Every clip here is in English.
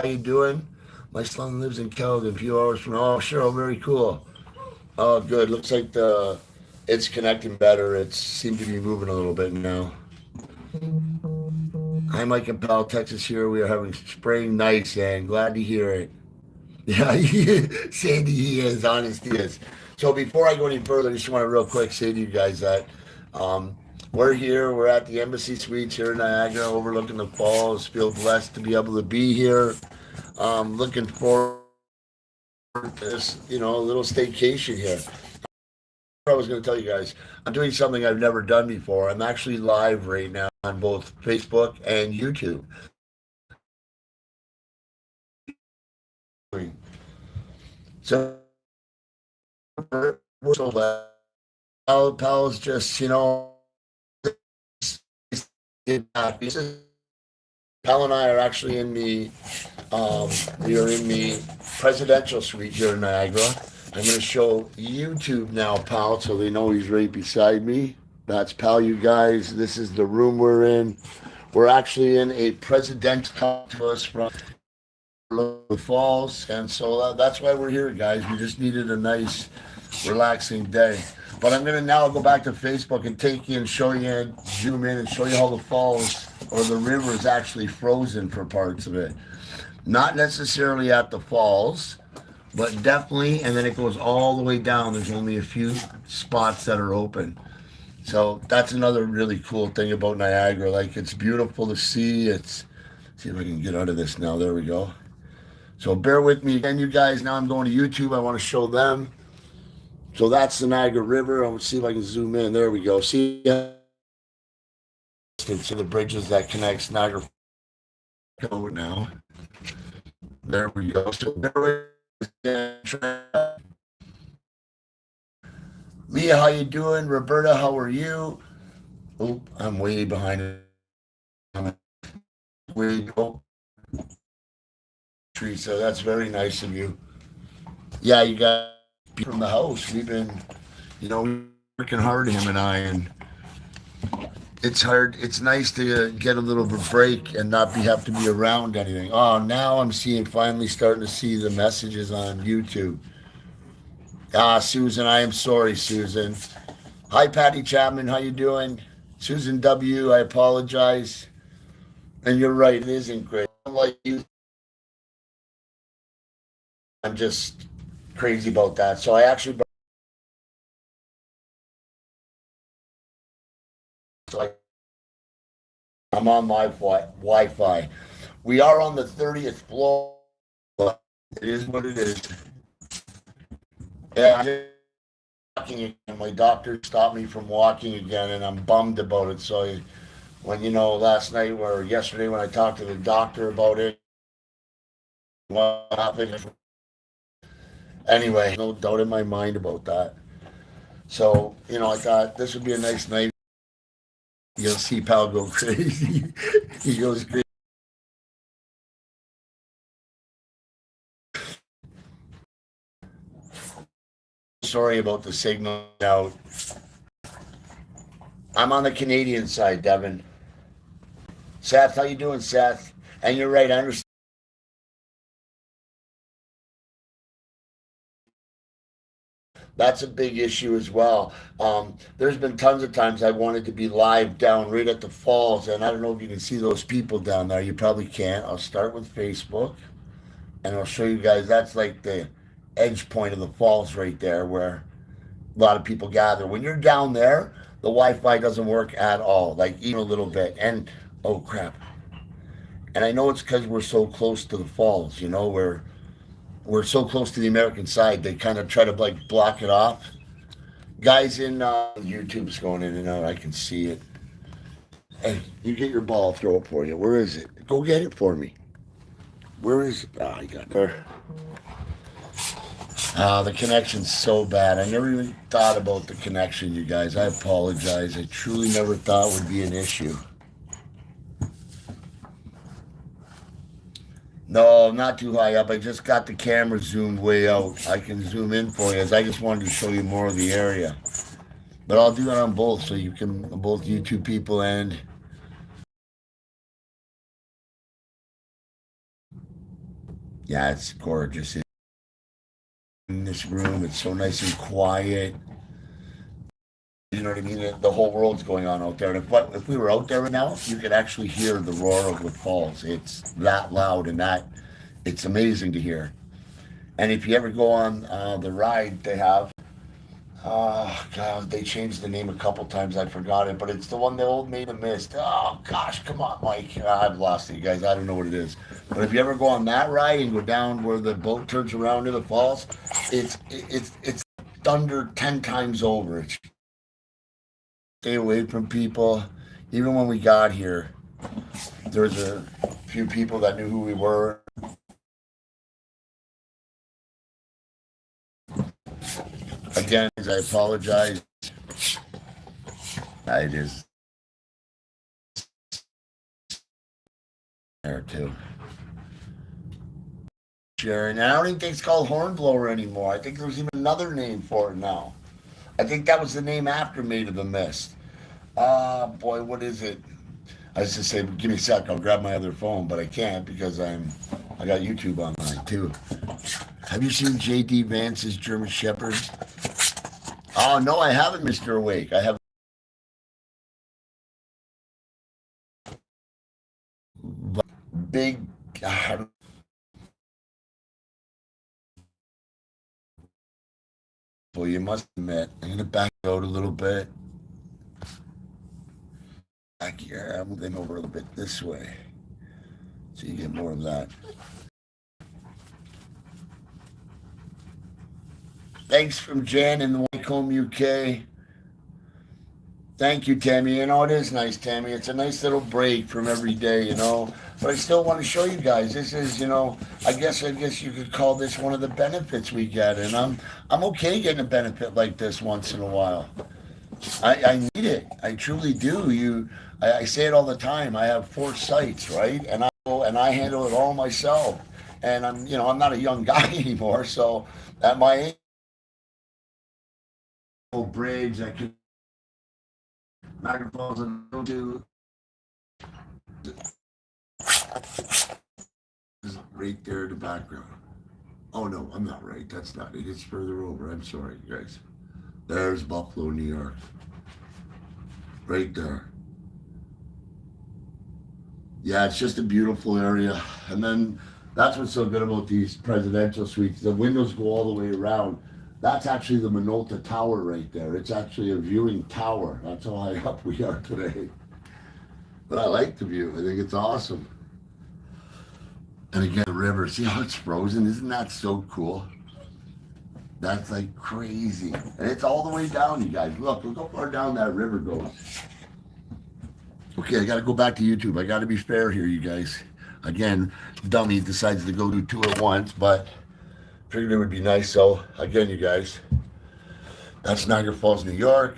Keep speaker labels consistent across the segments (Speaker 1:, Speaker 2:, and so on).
Speaker 1: How you doing? My son lives in Calgary, a few hours from. Oh, sure, very cool. Oh, good. Looks like the it's connecting better. It seemed to be moving a little bit now. Hi, Mike and Pal, Texas here. We are having spring nights, and glad to hear it. Yeah, Sandy, he is. Honesty is. So before I go any further, I just want to real quick say to you guys that um, we're here. We're at the Embassy Suites here in Niagara, overlooking the falls. Feel blessed to be able to be here. Looking forward to this, a little staycation here. I was going to tell you guys, I'm doing something I've never done before. I'm actually live right now on both Facebook and YouTube. So we're so glad. Pal's just, Pal and I are actually in the we are in the presidential suite here in Niagara. I'm going to show YouTube now, Pal, so they know he's right beside me. That's Pal, you guys. This is the room we're in. We're actually in a presidential come to us from the falls, and so that's why we're here, guys. We just needed a nice, relaxing day. But I'm gonna now go back to Facebook and take you and show you and zoom in and show you how the falls or the river is actually frozen for parts of it. Not necessarily at the falls, but definitely, and then it goes all the way down. There's only a few spots that are open. So that's another really cool thing about Niagara. Like it's beautiful to see. It's see if I can get out of this now. There we go. So bear with me again, you guys. Now I'm going to YouTube. I want to show them. So that's the Niagara River. I'm going to see if I can zoom in. There we go. See the bridges that connects Niagara now. There we go. So Leah, how you doing? Roberta, how are you? Oh, I'm way behind. Way go. Teresa, that's very nice of you. Yeah, you got from the house. We've been, working hard, him and I, and it's hard. It's nice to get a little of a break and not have to be around anything. Oh, now I'm seeing finally starting to see the messages on YouTube. Ah, Susan, I am sorry, Susan. Hi, Patty Chapman. How you doing? Susan W. I apologize. And you're right. It isn't great. Like you, I'm just crazy about that. So I actually, so I'm on my Wi-Fi. We are on the 30th floor. But it is what it is. Yeah, I'm just walking again. My doctor stopped me from walking again, and I'm bummed about it. So when last night or yesterday when I talked to the doctor about it, what happened? Anyway, no doubt in my mind about that. So I thought this would be a nice night. You'll see Pal go crazy. He goes crazy. Sorry about the signal out. I'm on the Canadian side, Devin. Seth, how you doing, Seth? And you're right. I understand. That's a big issue as well. There's been tons of times I wanted to be live down right at the falls, and I don't know if you can see those people down there. You probably can't. I'll start with Facebook, and I'll show you guys. That's like the edge point of the falls right there, where a lot of people gather. When you're down there, the Wi-Fi doesn't work at all, like even a little bit. And oh crap! And I know it's because we're so close to the falls. We're so close to the American side. They kind of try to like block it off. Guys in YouTube's going in and out. I can see it. Hey, you get your ball. I'll throw it for you. Where is it? Go get it for me. Where is it? Ah, I got it. There. The connection's so bad. I never even thought about the connection, you guys. I apologize. I truly never thought it would be an issue. No, not too high up. I just got the camera zoomed way out. I can zoom in for you. As I just wanted to show you more of the area. But I'll do it on both, so you can both YouTube people and Yeah, it's gorgeous in this room. It's so nice and quiet. You know what I mean? The whole world's going on out there. And if we were out there right now, you could actually hear the roar of the falls. It's that loud and that it's amazing to hear. And if you ever go on the ride they have, God, they changed the name a couple times. I forgot it, but it's the one the old maid missed. Oh gosh, come on, Mike. I've lost it, you guys. I don't know what it is. But if you ever go on that ride and go down where the boat turns around to the falls, it's thunder 10 times over. It's stay away from people. Even when we got here, there was a few people that knew who we were. Again, I apologize. I just there too. Sharon, I don't even think it's called hornblower anymore. I think there's even another name for it now. I think that was the name after Maid of the Mist. Boy, what is it? I was just say, give me a sec. I'll grab my other phone, but I can't because I got YouTube online too. Have you seen J.D. Vance's German Shepherd? Oh no, I haven't, Mister Awake. I have big. Well, you must admit, I'm gonna back out a little bit. Back here, I'm moving over a little bit this way, so you get more of that. Thanks from Jan in Wycombe, UK. Thank you, Tammy. You know, it is nice, Tammy. It's a nice little break from every day, you know. But I still want to show you guys. This is, you know, I guess you could call this one of the benefits we get, and I'm okay getting a benefit like this once in a while. I need it. I truly do. I say it all the time. I have 4 sites, right? And I handle it all myself. And I'm not a young guy anymore. So at my age, bridge, I could Niagara Falls and go to right there in the background. Oh no, I'm not right. That's not it. It's further over. I'm sorry, guys. There's Buffalo, New York. Right there. Yeah, it's just a beautiful area. And then that's what's so good about these presidential suites. The windows go all the way around. That's actually the Minolta Tower right there. It's actually a viewing tower. That's how high up we are today. But I like the view. I think it's awesome. And again, the river. See how it's frozen? Isn't that so cool? That's like crazy. And it's all the way down, you guys. Look how far down that river goes. Okay, I got to go back to YouTube. I got to be fair here, you guys. Again, dummy decides to go do 2 at once, but figured it would be nice. So, again, you guys, that's Niagara Falls, New York.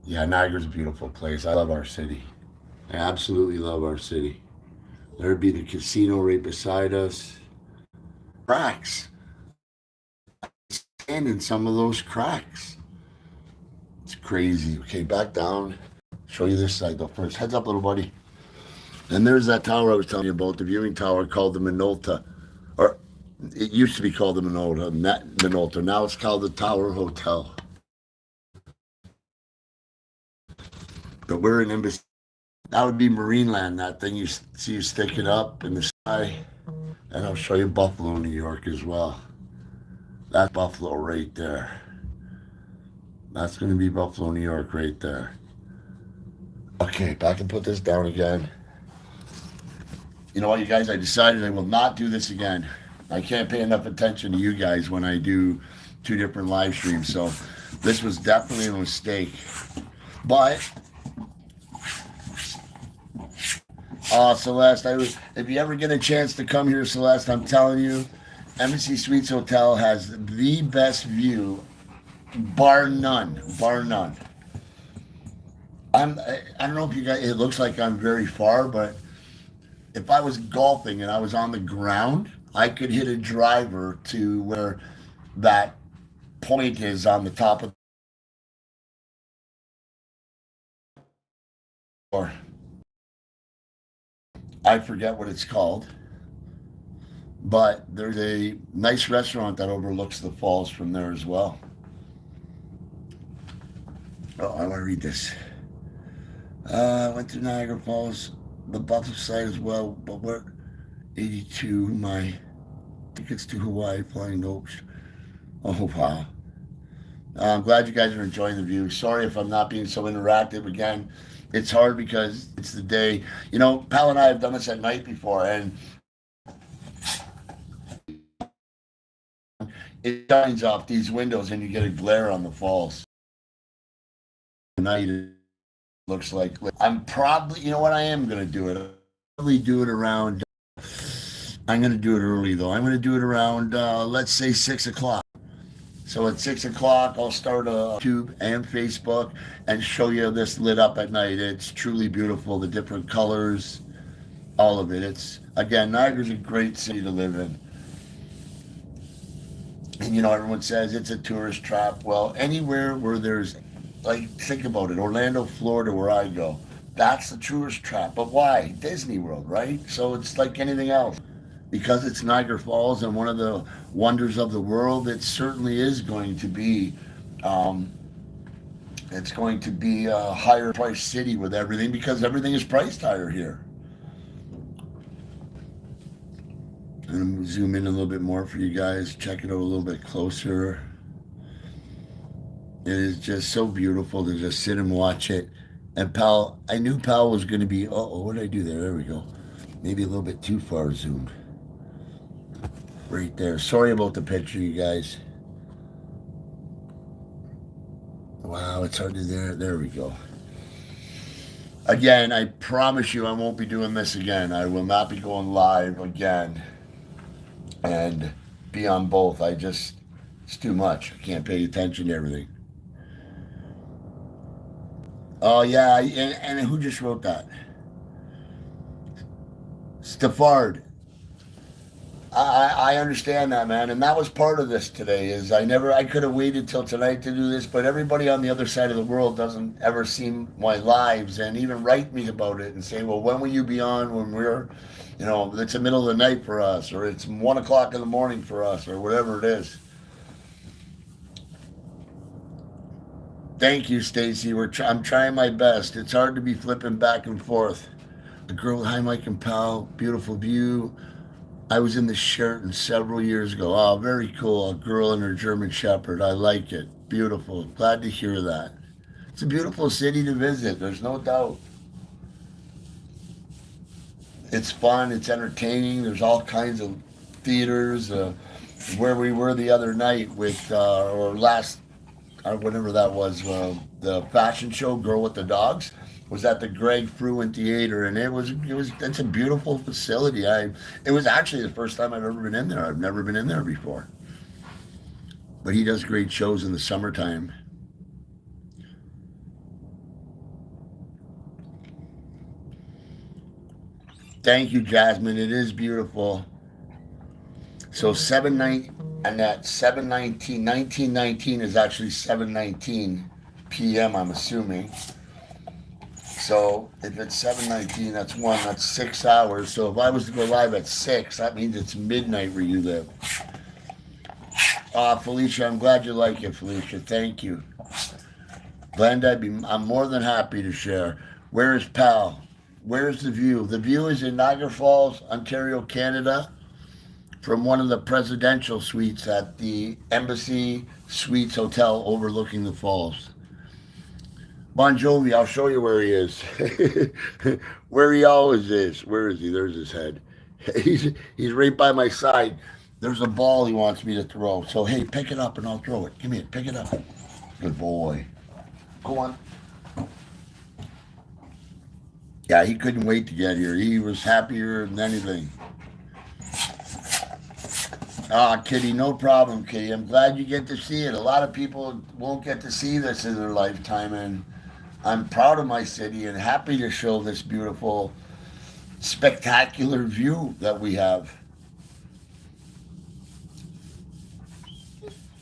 Speaker 1: Yeah, Niagara's a beautiful place. I love our city. I absolutely love our city. There'd be the casino right beside us. Cracks. And in some of those cracks. It's crazy. Okay, back down. Show you this side though first. Heads up, little buddy. And there's that tower I was telling you about, the viewing tower called the Minolta. Or it used to be called the Minolta. Now it's called the Tower Hotel. But we're in Embassy. That would be Marineland, that thing you see sticking up in the sky. And I'll show you Buffalo, New York as well. That's Buffalo right there. That's going to be Buffalo, New York right there. Okay, back and put this down again. You know what, you guys, I decided I will not do this again. I can't pay enough attention to you guys when I do 2 different live streams. So this was definitely a mistake. But Celeste, if you ever get a chance to come here, Celeste, I'm telling you, Embassy Suites Hotel has the best view, bar none, bar none. I don't know if you guys, it looks like I'm very far, but if I was golfing and I was on the ground, I could hit a driver to where that point is on the top of or I forget what it's called, but there's a nice restaurant that overlooks the falls from there as well. Oh, I want to read this. I went to Niagara Falls, the Buffalo site as well, but we're 82. My tickets to Hawaii flying oaks. Oh, wow. I'm glad you guys are enjoying the view. Sorry if I'm not being so interactive. Again, it's hard because it's the day. You know, Pal and I have done this at night before, and it shines off these windows, and you get a glare on the falls. At night, it looks like I'm probably. You know what? I am going to do it. I'll probably do it around. I'm going to do it early though. I'm going to do it around, let's say 6 o'clock. So at 6 o'clock, I'll start a YouTube and Facebook and show you this lit up at night. It's truly beautiful. The different colors, all of it. It's again, Niagara's a great city to live in. And you know, everyone says it's a tourist trap. Well, anywhere where there's, like, think about it, Orlando, Florida, where I go, that's the tourist trap. But why? Disney World, right? So it's like anything else. Because it's Niagara Falls and one of the wonders of the world, it certainly is going to be, it's going to be a higher priced city with everything because everything is priced higher here. And I'm going to zoom in a little bit more for you guys, check it out a little bit closer. It is just so beautiful to just sit and watch it. And Pal, I knew Pal was going to be, oh, what did I do there? There we go. Maybe a little bit too far zoomed. Right there. Sorry about the picture, you guys. Wow, it's hard to there. There we go. Again, I promise you I won't be doing this again. I will not be going live again and be on both. It's too much. I can't pay attention to everything. Oh, yeah, and who just wrote that? Stafford. I understand that, man, and that was part of this today. Is I could have waited till tonight to do this, but everybody on the other side of the world doesn't ever see my lives and even write me about it and say, well, when will you be on when we're, you know, it's the middle of the night for us, or it's 1 o'clock in the morning for us, or whatever it is. Thank you, Stacy. I'm trying my best. It's hard to be flipping back and forth. A girl, hi, Mike and Pal, beautiful view. I was in the Sheraton several years ago. Oh, very cool. A girl and her German Shepherd. I like it. Beautiful. Glad to hear that. It's a beautiful city to visit. There's no doubt. It's fun. It's entertaining. There's all kinds of theaters. Where we were the other night with, or last, whatever that was, the fashion show, Girl with the Dogs, was at the Greg Fruin Theater, and it's a beautiful facility. It was actually the first time I've ever been in there. I've never been in there before. But he does great shows in the summertime. Thank you, Jasmine. It is beautiful. So 1919 is actually 7:19 p.m. I'm assuming. So if it's 7:19, that's 6 hours. So if I was to go live at 6, that means it's midnight where you live. Felicia, I'm glad you like it, Felicia. Thank you. Glenda, I'm more than happy to share. Where is Pal? Where's the view? The view is in Niagara Falls, Ontario, Canada, from one of the presidential suites at the Embassy Suites Hotel overlooking the falls. Bon Jovi, I'll show you where he is. Where he always is. Where is he? There's his head. He's right by my side. There's a ball he wants me to throw. So, hey, pick it up and I'll throw it. Give me it. Pick it up. Good boy. Go on. Yeah, he couldn't wait to get here. He was happier than anything. Kitty, no problem, Kitty. I'm glad you get to see it. A lot of people won't get to see this in their lifetime, and I'm proud of my city and happy to show this beautiful, spectacular view that we have.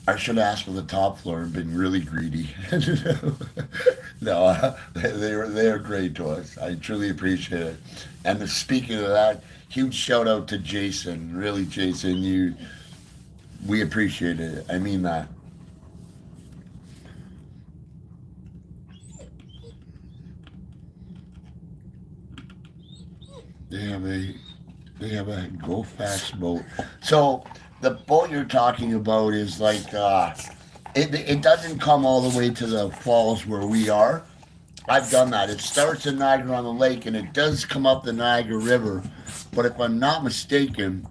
Speaker 1: I should have asked for the top floor and been really greedy. No, they are great to us. I truly appreciate it. And speaking of that, huge shout out to Jason. Really, Jason, we appreciate it. I mean that. They have a they have a go fast boat. So the boat you're talking about is like it doesn't come all the way to the falls where we are. I've done that. It starts in Niagara on the lake and it does come up the Niagara River. But if I'm not mistaken,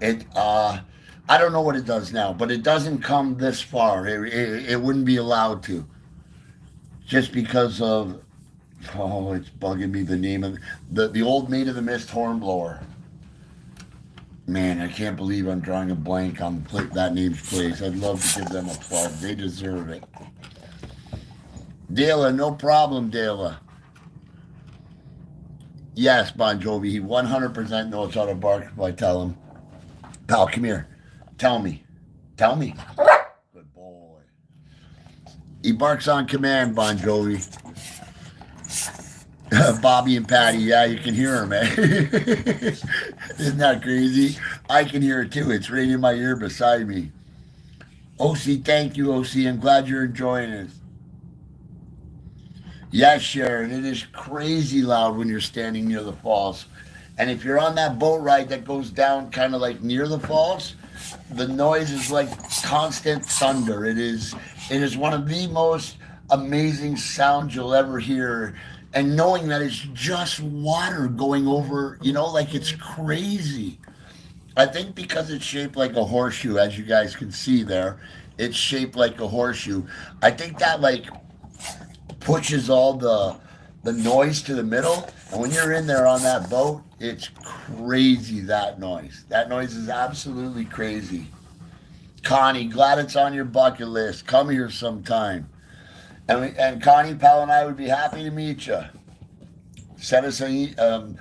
Speaker 1: it I don't know what it does now, but it doesn't come this far. It wouldn't be allowed to just because of it's bugging me the name of the old Maid of the Mist hornblower. Man, I can't believe I'm drawing a blank on that name's place. I'd love to give them a plug. They deserve it. Dela, no problem, Dela. Yes, Bon Jovi. He 100% knows how to bark if I tell him. Pal, come here. Tell me. Tell me. Good boy. He barks on command, Bon Jovi. Bobby and Patty, yeah, you can hear him, man. Isn't that crazy? I can hear it too. It's right in my ear beside me. OC, thank you, OC. I'm glad you're enjoying it. Yes, Sharon, it is crazy loud when you're standing near the falls. And if you're on that boat ride that goes down kind of like near the falls, the noise is like constant thunder. It is one of the most amazing sounds you'll ever hear. And knowing that it's just water going over, like it's crazy. I think because it's shaped like a horseshoe, as you guys can see there, it's shaped like a horseshoe. I think that like pushes all the noise to the middle. And when you're in there on that boat, it's crazy that noise. That noise is absolutely crazy. Connie, glad it's on your bucket list. Come here sometime. And Connie, Pal, and I would be happy to meet you. Send us and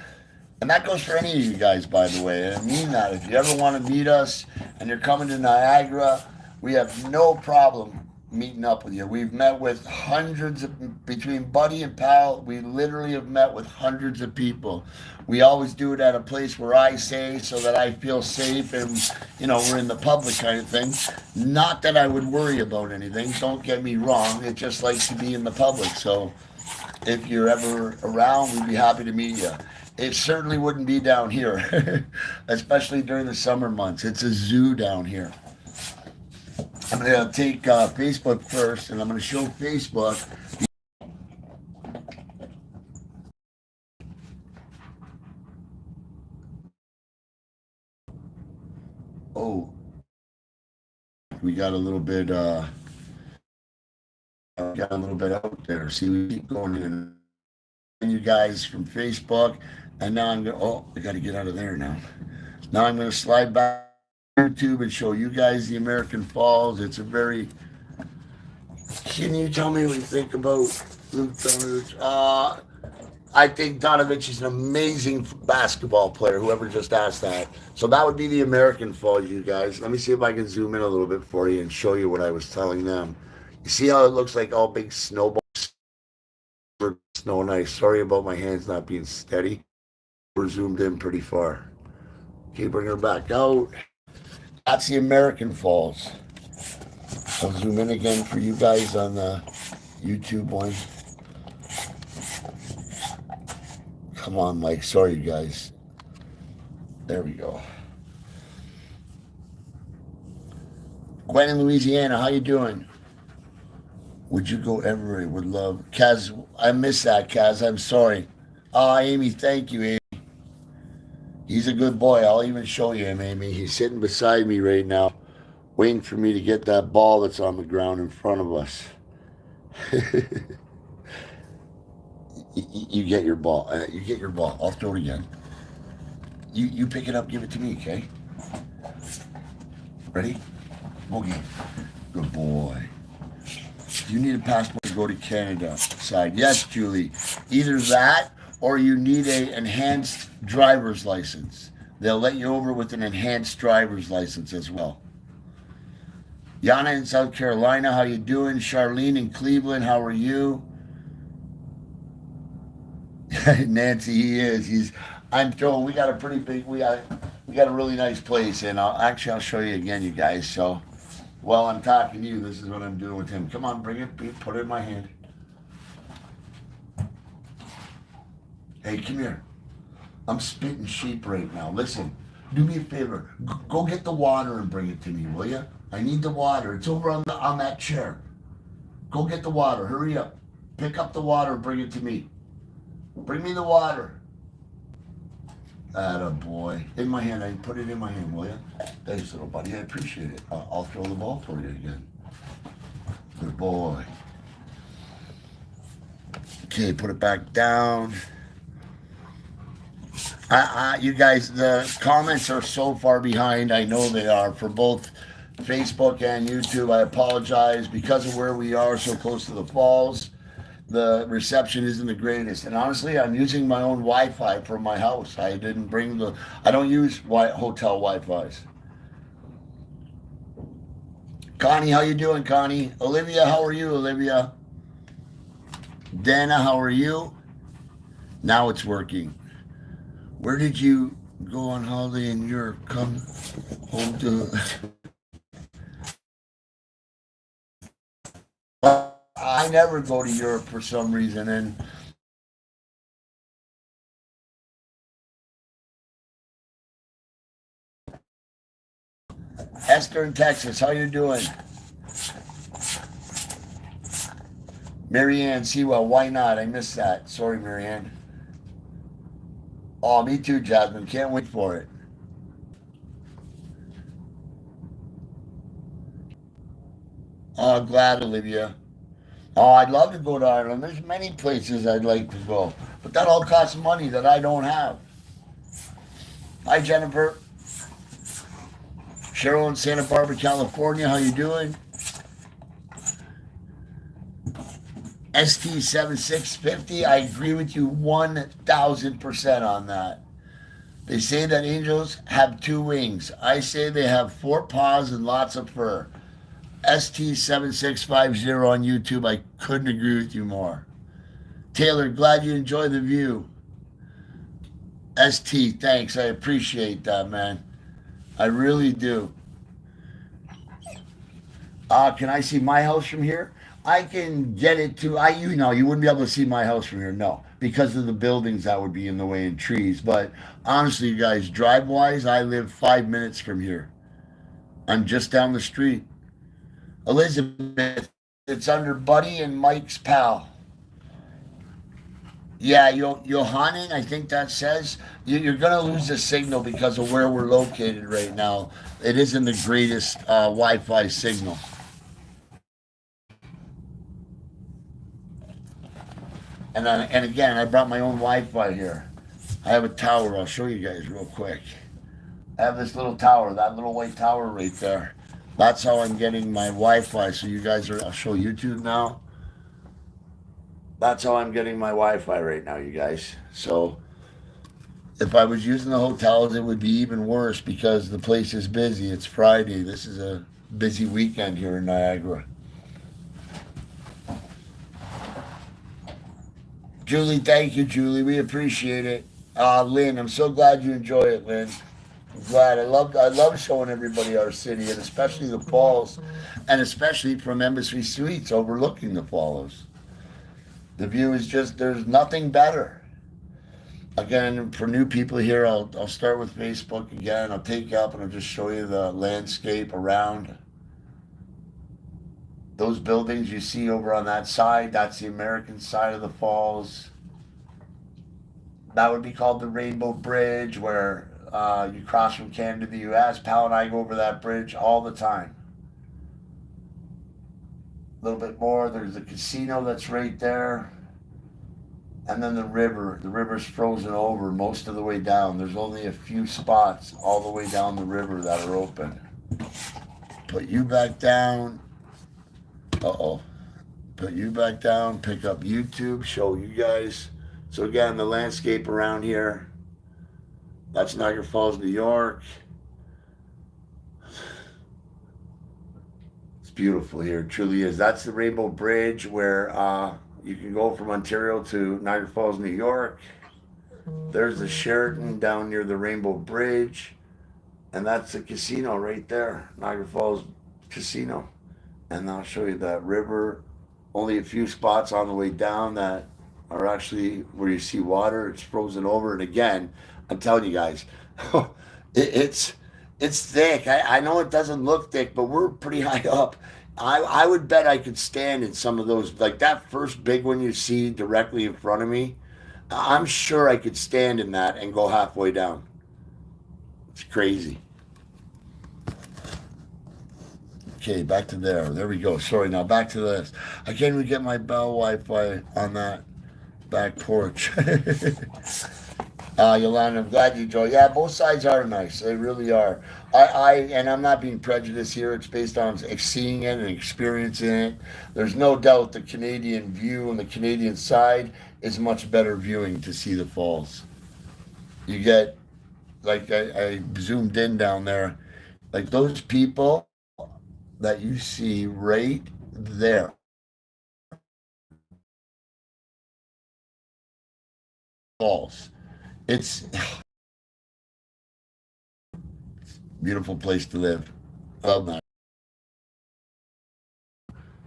Speaker 1: that goes for any of you guys, by the way. I mean that. If you ever want to meet us and you're coming to Niagara, we have no problem meeting up with you. We've met with hundreds of, between Buddy and Pal, we literally have met with hundreds of people. We always do it at a place where I say so that I feel safe and, we're in the public kind of thing. Not that I would worry about anything, don't get me wrong. It just likes to be in the public. So if you're ever around, we'd be happy to meet you. It certainly wouldn't be down here, especially during the summer months. It's a zoo down here. I'm going to take Facebook first, and I'm going to show Facebook. Oh, we got a little bit. Got a little bit out there. See, we keep going in. You guys from Facebook, and now I'm going. Oh, I got to get out of there now. Now I'm going to slide back to YouTube and show you guys the American Falls. It's a very. Can you tell me what you think about Luke Donovich? I think Donovich is an amazing basketball player. Whoever just asked that. So that would be the American Falls, you guys. Let me see if I can zoom in a little bit for you and show you what I was telling them. You see how it looks like all big snowballs, snow and ice. Sorry about my hands not being steady. We're zoomed in pretty far. Okay, bring her back out. That's the American Falls. I'll zoom in again for you guys on the YouTube one. Come on, Mike. Sorry, you guys. There we go. Gwen in Louisiana, how you doing? Would you go ever? I would love. Kaz, I miss that, Kaz. I'm sorry. Amy, thank you, Amy. He's a good boy. I'll even show you him, Amy. He's sitting beside me right now, waiting for me to get that ball that's on the ground in front of us. You get your ball. You get your ball. I'll throw it again. You pick it up, give it to me, okay? Ready? Boogie. Good boy. You need a passport to go to Canada side. Yes, Julie. Either that or you need a enhanced driver's license. They'll let you over with an enhanced driver's license as well. Yana in South Carolina, how you doing? Charlene in Cleveland, how are you? Nancy, he is. He's. I'm throwing. We got a pretty big. We got a really nice place, and I'll show you again, you guys. So while I'm talking to you, this is what I'm doing with him. Come on, bring it. Put it in my hand. Hey, come here. I'm spitting sheep right now. Listen, do me a favor. Go get the water and bring it to me, will you? I need the water. It's over on that chair. Go get the water. Hurry up. Pick up the water and bring it to me. Bring me the water. Atta boy. In my hand. I put it in my hand, will you? Thanks, little buddy. I appreciate it. I'll throw the ball for you again. Good boy. Okay, put it back down. You guys, the comments are so far behind. I know they are for both Facebook and YouTube. I apologize because of where we are so close to the falls. The reception isn't the greatest, and honestly, I'm using my own Wi-Fi from my house. I didn't bring the. I don't use hotel Wi-Fi's. Connie, how you doing, Connie? Olivia, how are you, Olivia? Dana, how are you? Now it's working. Where did you go on holiday in Europe? Come home to. I never go to Europe for some reason, and Esther in Texas, how you doing? Marianne Sewell, why not? I missed that. Sorry, Marianne. Oh, me too, Jasmine. Can't wait for it. Oh, glad, Olivia. Oh, I'd love to go to Ireland. There's many places I'd like to go, but that all costs money that I don't have. Hi, Jennifer. Cheryl in Santa Barbara, California. How you doing? ST7650. I agree with you 1,000% on that. They say that angels have two wings. I say they have four paws and lots of fur. ST7650 on YouTube. I couldn't agree with you more. Taylor, glad you enjoy the view. ST, thanks. I appreciate that, man. I really do. Can I see my house from here? I can get it to. You wouldn't be able to see my house from here, no, because of the buildings that would be in the way and trees. But honestly, you guys, drive wise, I live 5 minutes from here. I'm just down the street. Elizabeth, it's under Buddy and Mike's Pal. Yeah, Johannin, I think that says you're going to lose the signal because of where we're located right now. It isn't the greatest Wi-Fi signal. And again, I brought my own Wi-Fi here. I have a tower. I'll show you guys real quick. I have this little tower, that little white tower right there. That's how I'm getting my Wi-Fi. So you guys are. I'll show YouTube now. That's how I'm getting my Wi-Fi right now, you guys. So if I was using the hotels, it would be even worse because the place is busy. It's Friday. This is a busy weekend here in Niagara. Julie, thank you, Julie. We appreciate it. Lynn, I'm so glad you enjoy it, Lynn. I'm glad. I love showing everybody our city, and especially the falls, and especially from Embassy Suites overlooking the falls. The view is just there's nothing better. Again, for new people here, I'll start with Facebook again. I'll take you up and I'll just show you the landscape around those buildings you see over on that side. That's the American side of the falls. That would be called the Rainbow Bridge, where you cross from Canada to the U.S. Pal and I go over that bridge all the time. A little bit more. There's a casino that's right there. And then the river. The river's frozen over most of the way down. There's only a few spots all the way down the river that are open. Put you back down. Uh-oh. Put you back down. Pick up YouTube. Show you guys. So again, the landscape around here. That's Niagara Falls, New York. beautiful here. It truly is. That's the Rainbow Bridge where you can go from Ontario to Niagara Falls, New York. There's the Sheraton down near the Rainbow Bridge. And that's the casino right there, Niagara Falls Casino. And I'll show you that river. Only a few spots on the way down that are actually where you see water. It's frozen over. And again, I'm telling you guys, it's thick. I know it doesn't look thick, but we're pretty high up. I would bet I could stand in some of those, like that first big one you see directly in front of me. I'm sure I could stand in that and go halfway down. It's crazy. Okay, back to there. There we go. Sorry, now back to this. I can't even get my Bell Wi-Fi on that back porch. Yolanda, I'm glad you joined. Yeah, both sides are nice. They really are. And I'm not being prejudiced here. It's based on seeing it and experiencing it. There's no doubt the Canadian view on the Canadian side is much better viewing to see the falls. You get, like I zoomed in down there, like those people that you see right there. Falls. It's a beautiful place to live. Love that.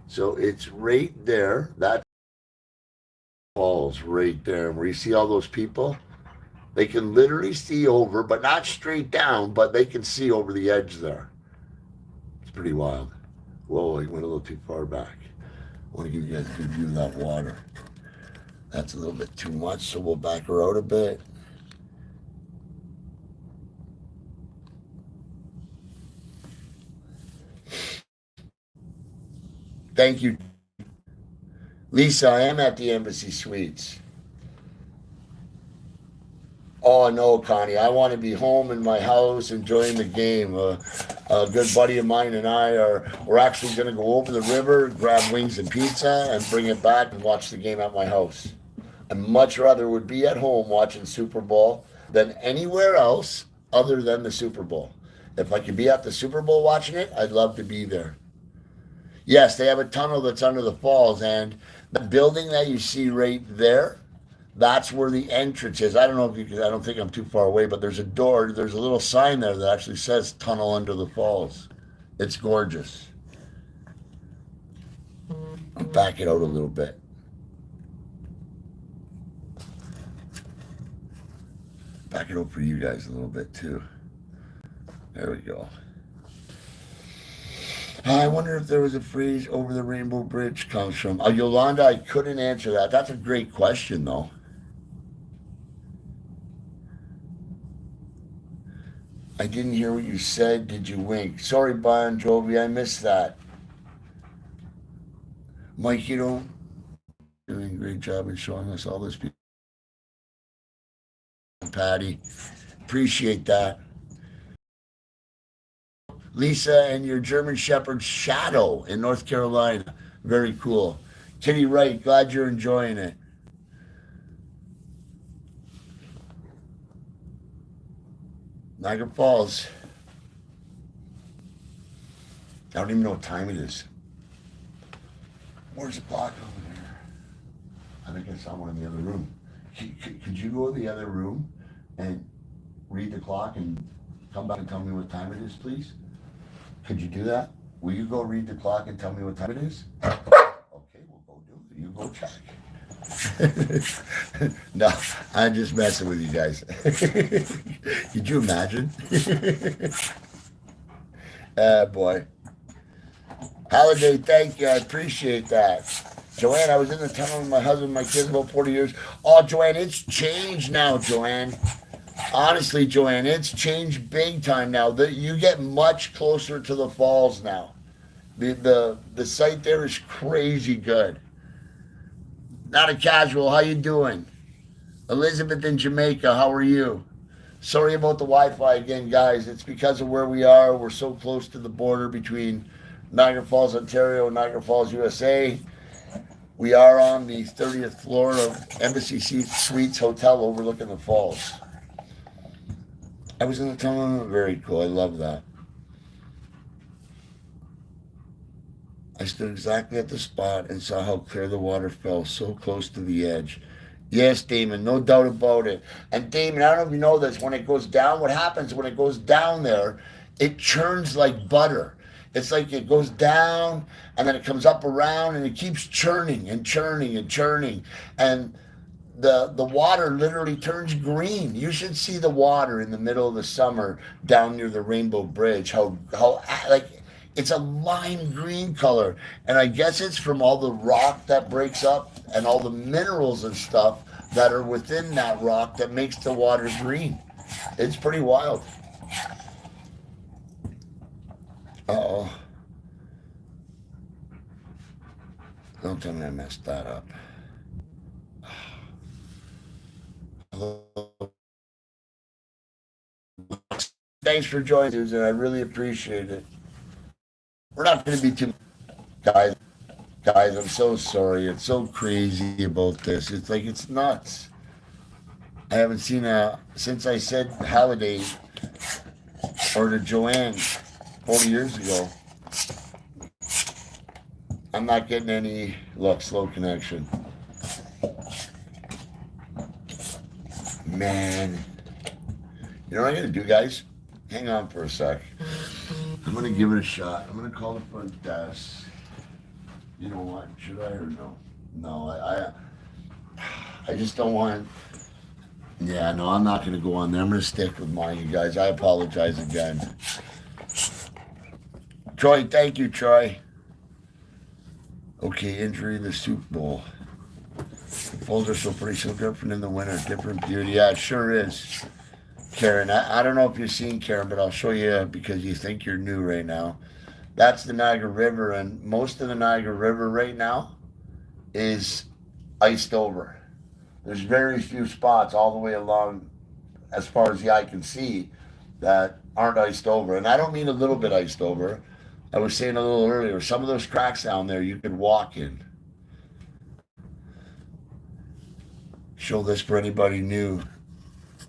Speaker 1: So it's right there. That falls right there. Where you see all those people, they can literally see over, but not straight down, but they can see over the edge there. It's pretty wild. Whoa, I went a little too far back. I want to give you guys a good view of that water. That's a little bit too much, so we'll back her out a bit. Thank you. Lisa, I am at the Embassy Suites. Oh no, Connie, I want to be home in my house enjoying the game. A good buddy of mine and we're actually going to go over the river, grab wings and pizza, and bring it back and watch the game at my house. I much rather would be at home watching Super Bowl than anywhere else other than the Super Bowl. If I could be at the Super Bowl watching it, I'd love to be there. Yes, they have a tunnel that's under the falls, and the building that you see right there, that's where the entrance is. I don't know if you can, I don't think I'm too far away, but there's a door, there's a little sign there that actually says Tunnel Under the Falls. It's gorgeous. I'll back it out a little bit. Back it up for you guys a little bit too. There we go. I wonder if there was a phrase "over the Rainbow Bridge" comes from. Yolanda, I couldn't answer that. That's a great question, though. I didn't hear what you said. Did you wink? Sorry, Bon Jovi, I missed that. Mike, you know, doing a great job in showing us all this people. Patty, appreciate that. Lisa and your German Shepherd Shadow in North Carolina. Very cool. Kitty Wright, glad you're enjoying it. Niagara Falls. I don't even know what time it is. Where's the clock over there? I think I saw one in the other room. Could you go to the other room and read the clock and come back and tell me what time it is, please? Could you do that? Will you go read the clock and tell me what time it is? Okay, we'll go do it. You go check. No, I'm just messing with you guys. Could you imagine? Boy. Holiday, thank you. I appreciate that. Joanne, I was in the tunnel with my husband and my kids about 40 years. Oh, Joanne, it's changed now, Joanne. Honestly, Joanne, it's changed big time now. You get much closer to the falls now. The site there is crazy good. Not a casual, how you doing? Elizabeth in Jamaica, how are you? Sorry about the Wi-Fi again, guys. It's because of where we are. We're so close to the border between Niagara Falls, Ontario, and Niagara Falls, USA. We are on the 30th floor of Embassy Suites Hotel overlooking the falls. I was in the tunnel. Very cool. I love that. I stood exactly at the spot and saw how clear the water fell, so close to the edge. Yes, Damon, no doubt about it. And Damon, I don't know if you know this, when it goes down, what happens when it goes down there, it churns like butter. It's like it goes down and then it comes up around and it keeps churning and churning and churning. And the water literally turns green. You should see the water in the middle of the summer down near the Rainbow Bridge. How like it's a lime green color, and I guess it's from all the rock that breaks up and all the minerals and stuff that are within that rock that makes the water green. It's pretty wild. Uh oh! Don't tell me I messed that up. Thanks for joining, Susan. I really appreciate it. We're not going to be too guys. Guys, I'm so sorry. It's so crazy about this. It's like it's nuts. I haven't seen a since I said Halliday or to Joanne 40 years ago. I'm not getting any look. Slow connection. Man, you know what I'm gonna do, guys? Hang on for a sec. I'm gonna give it a shot. I'm gonna call the front desk. You know what? Should I or no? No, I just don't want. Yeah, no, I'm not gonna go on there. I'm gonna stick with mine, you guys. I apologize again. Troy, thank you, Troy. Okay, injury the Super Bowl. The folds are so pretty, so different in the winter, different beauty. Yeah, it sure is. Karen, I don't know if you've seen Karen, but I'll show you because you think you're new right now. That's the Niagara River, and most of the Niagara River right now is iced over. There's very few spots all the way along, as far as the eye can see, that aren't iced over. And I don't mean a little bit iced over. I was saying a little earlier, some of those cracks down there you could walk in. Show this for anybody new.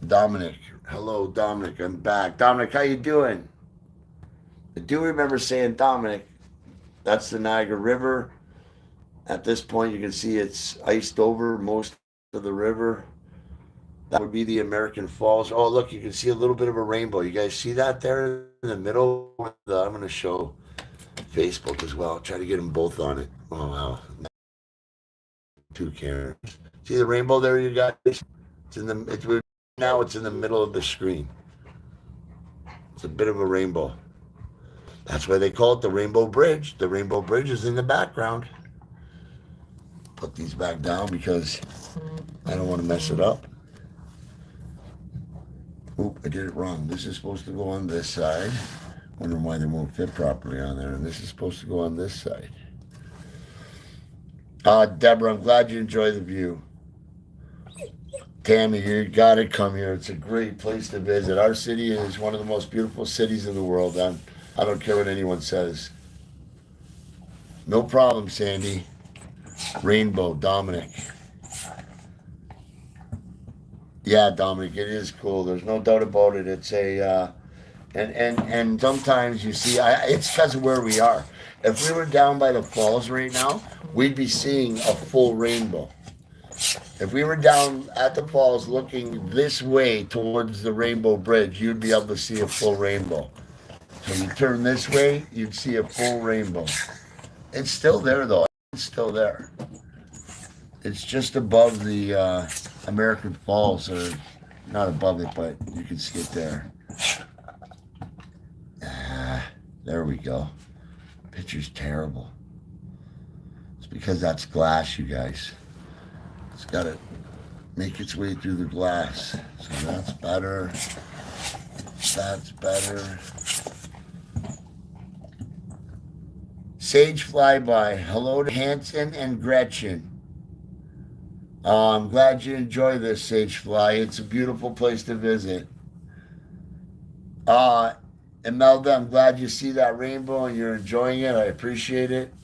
Speaker 1: Dominic. Hello, Dominic. I'm back. Dominic, how you doing? I do remember saying Dominic. That's the Niagara River. At this point, you can see it's iced over most of the river. That would be the American Falls. Oh, look, you can see a little bit of a rainbow. You guys see that there in the middle? I'm going to show Facebook as well. Try to get them both on it. Oh, wow. Two cameras. See the rainbow there, you guys? It's in the. Now it's in the middle of the screen. It's a bit of a rainbow. That's why they call it the Rainbow Bridge. The Rainbow Bridge is in the background. Put these back down because I don't want to mess it up. Oop, I did it wrong. This is supposed to go on this side. Wondering why they won't fit properly on there. And this is supposed to go on this side. Deborah, I'm glad you enjoy the view. Tammy, you got to come here. It's a great place to visit. Our city is one of the most beautiful cities in the world. I don't care what anyone says. No problem, Sandy. Rainbow, Dominic. Yeah, Dominic, it is cool. There's no doubt about it. It's a, and sometimes you see, it's because of where we are. If we were down by the falls right now, we'd be seeing a full rainbow. If we were down at the falls looking this way towards the Rainbow Bridge, you'd be able to see a full rainbow. So you turn this way, you'd see a full rainbow. It's still there though. It's still there. It's just above the American Falls, or not above it, but you can see it there. There we go. Picture's terrible. It's because that's glass, you guys. It's got to make its way through the glass. So that's better. That's better. Sage Flyby. Hello to Hanson and Gretchen. I'm glad you enjoy this, Sage Fly. It's a beautiful place to visit. Imelda, I'm glad you see that rainbow and you're enjoying it. I appreciate it.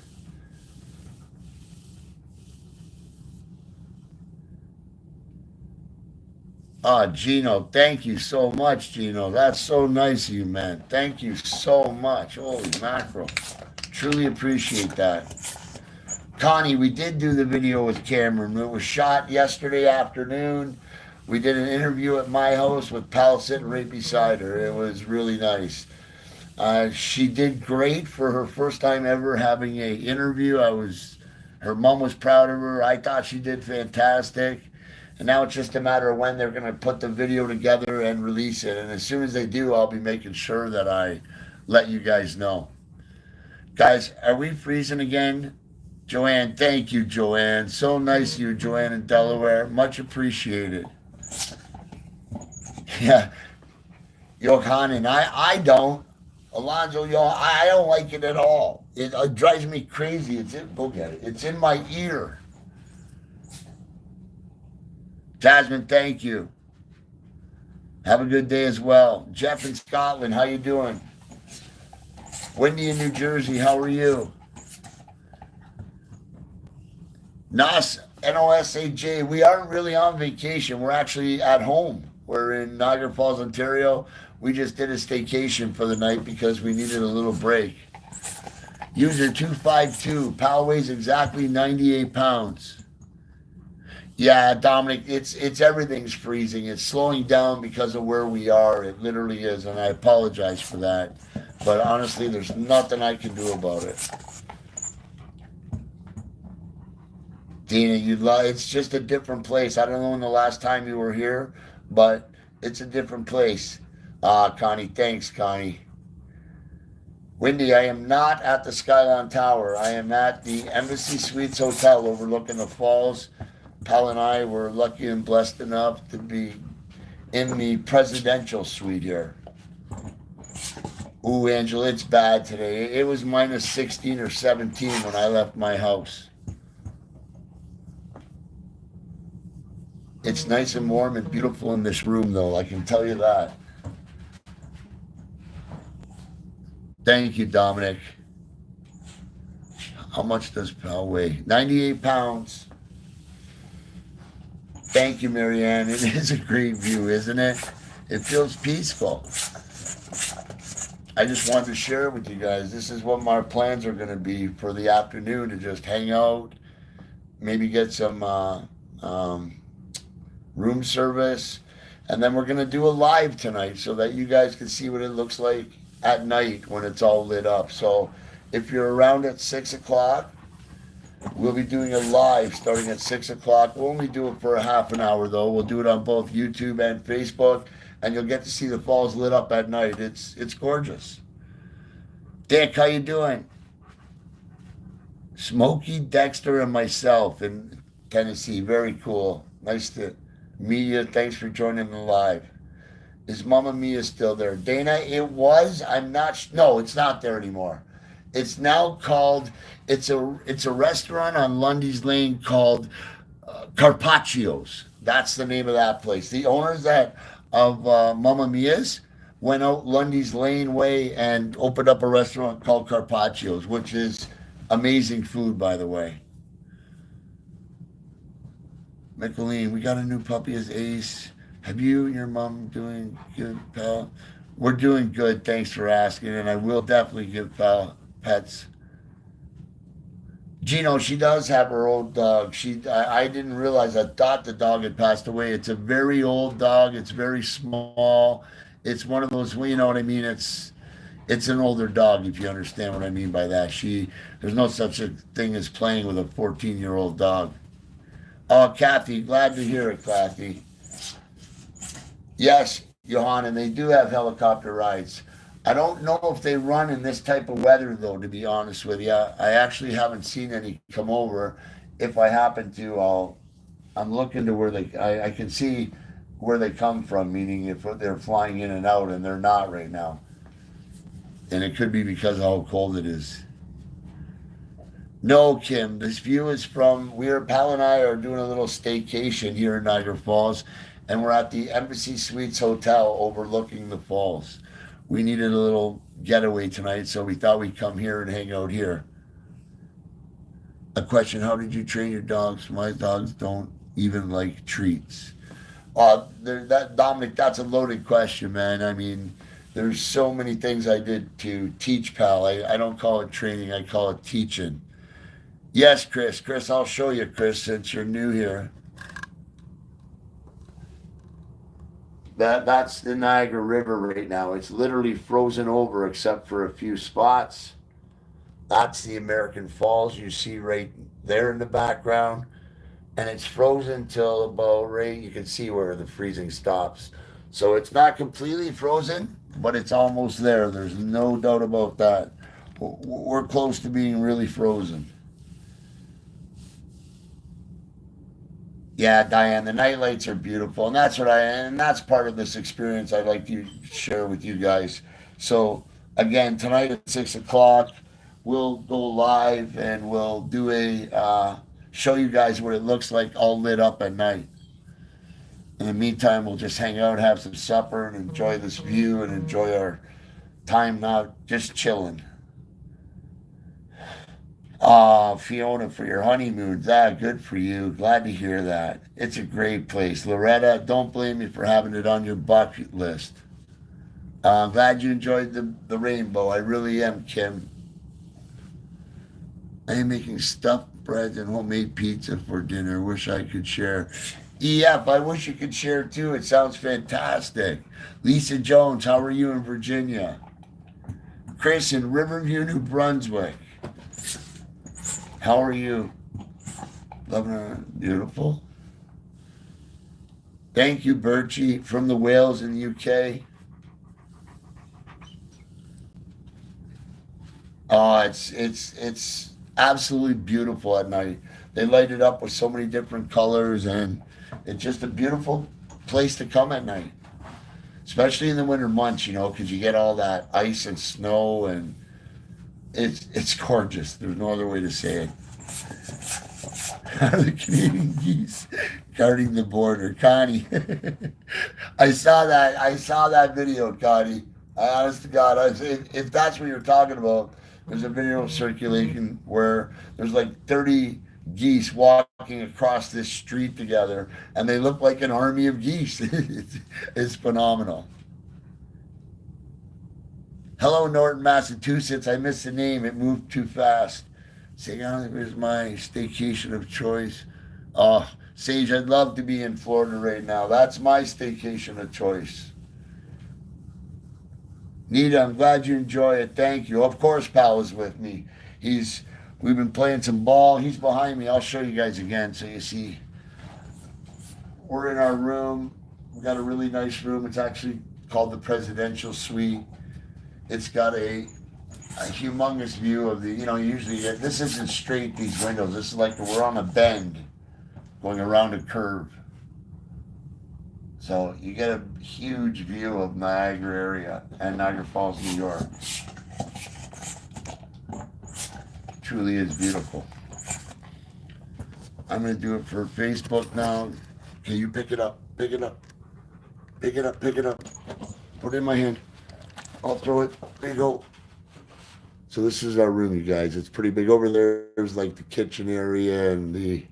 Speaker 1: Gino, thank you so much, Gino. That's so nice of you, man. Thank you so much. Holy mackerel. Truly appreciate that. Connie, we did do the video with Cameron. It was shot yesterday afternoon. We did an interview at my house with Pal sitting right beside her. It was really nice. She did great for her first time ever having a interview. Her mom was proud of her. I thought she did fantastic. And now it's just a matter of when they're going to put the video together and release it. And as soon as they do, I'll be making sure that I let you guys know. Guys, are we freezing again? Joanne, thank you, Joanne. So nice of you, Joanne in Delaware. Much appreciated. Yeah, Johanan, I don't. Alonzo, I don't like it at all. It drives me crazy. Go get it. It's in my ear. Jasmine, thank you. Have a good day as well. Jeff in Scotland, how you doing? Wendy in New Jersey, how are you? Nos, NOSAJ, we aren't really on vacation. We're actually at home. We're in Niagara Falls, Ontario. We just did a staycation for the night because we needed a little break. User 252, Pal weighs exactly 98 pounds. Yeah, Dominic, it's everything's freezing. It's slowing down because of where we are. It literally is, and I apologize for that. But honestly, there's nothing I can do about it. Dina, it's just a different place. I don't know when the last time you were here, but it's a different place. Connie, thanks, Connie. Wendy, I am not at the Skyline Tower. I am at the Embassy Suites Hotel overlooking the falls. Pal and I were lucky and blessed enough to be in the presidential suite here. Ooh, Angela, it's bad today. It was minus 16 or 17 when I left my house. It's nice and warm and beautiful in this room, though. I can tell you that. Thank you, Dominic. How much does Pal weigh? 98 pounds. Thank you, Marianne. It is a great view, isn't it? It feels peaceful. I just wanted to share it with you guys. This is what my plans are going to be for the afternoon, to just hang out, maybe get some room service, and then we're going to do a live tonight so that you guys can see what it looks like at night when it's all lit up. So if you're around at 6 o'clock, we'll be doing a live starting at 6 o'clock. We'll only do it for a half an hour, though. We'll do it on both YouTube and Facebook, and you'll get to see the falls lit up at night. It's gorgeous. Dick, how you doing? Smokey, Dexter, and myself in Tennessee. Very cool. Nice to meet you. Thanks for joining the live. Is Mamma Mia still there? Dana, it was. I'm not. No, it's not there anymore. It's now called. It's a restaurant on Lundy's Lane called Carpaccio's. That's the name of that place. The owners of Mamma Mia's went out Lundy's Lane way and opened up a restaurant called Carpaccio's, which is amazing food, by the way. Micheline, we got a new puppy as Ace. Have you and your mom doing good, Pal? We're doing good, thanks for asking, and I will definitely give Pal pets. Gino, she does have her old dog. I didn't realize. I thought the dog had passed away. It's a very old dog. It's very small. It's one of those, you know what I mean? It's an older dog, if you understand what I mean by that. There's no such a thing as playing with a 14-year-old dog. Oh, Kathy, glad to hear it, Kathy. Yes, Johan, and they do have helicopter rides. I don't know if they run in this type of weather, though, to be honest with you. I actually haven't seen any come over. If I happen to, I'm looking to where I can see where they come from, meaning if they're flying in and out, and they're not right now. And it could be because of how cold it is. No, Kim, this view is from, Pal and I are doing a little staycation here in Niagara Falls, and we're at the Embassy Suites Hotel overlooking the falls. We needed a little getaway tonight, so we thought we'd come here and hang out here. A question, how did you train your dogs? My dogs don't even like treats. Dominic, that's a loaded question, man. I mean, There's so many things I did to teach, pal. I don't call it training, I call it teaching. Yes, Chris. Chris, I'll show you, Chris, since you're new here. That's the Niagara River right now. It's literally frozen over except for a few spots. That's the American Falls you see right there in the background. And it's frozen till about right, you can see where the freezing stops. So it's not completely frozen, but it's almost there. There's no doubt about that. We're close to being really frozen. Yeah, Diane, the night lights are beautiful, and that's part of this experience I'd like to share with you guys. So again, tonight at 6 o'clock, we'll go live and we'll do a show you guys what it looks like all lit up at night. In the meantime, we'll just hang out, have some supper, and enjoy this view and enjoy our time now, just chilling. Fiona, for your honeymoon. That good for you. Glad to hear that. It's a great place. Loretta, don't blame me for having it on your bucket list. I'm glad you enjoyed the rainbow. I really am, Kim. I am making stuffed bread and homemade pizza for dinner. Wish I could share. EF, I wish you could share too. It sounds fantastic. Lisa Jones, how are you in Virginia? Chris in Riverview, New Brunswick. How are you? Lebanon, beautiful. Thank you, Birchie, from the Wales in the UK. Oh, it's absolutely beautiful at night. They light it up with so many different colors, and it's just a beautiful place to come at night, especially in the winter months, because you get all that ice and snow, and it's gorgeous. There's no other way to say it. The Canadian geese guarding the border, Connie. I saw that. I saw that video, Connie. Honest to God, if that's what you're talking about, there's a video circulation where there's like 30 geese walking across this street together, and they look like an army of geese. It's phenomenal. Hello, Norton, Massachusetts. I missed the name. It moved too fast. Say, here's my staycation of choice. Oh, Sage, I'd love to be in Florida right now. That's my staycation of choice. Nita, I'm glad you enjoy it. Thank you. Of course, Pal is with me. We've been playing some ball. He's behind me. I'll show you guys again so you see. We're in our room. We've got a really nice room. It's actually called the Presidential Suite. It's got a humongous view of usually this isn't straight, these windows. This is like we're on a bend going around a curve. So you get a huge view of Niagara area and Niagara Falls, New York. Truly is beautiful. I'm going to do it for Facebook now. Okay, you pick it up. Pick it up. Pick it up. Pick it up. Put it in my hand. I'll throw it. There you go. So this is our room, you guys. It's pretty big. Over there's like the kitchen area and the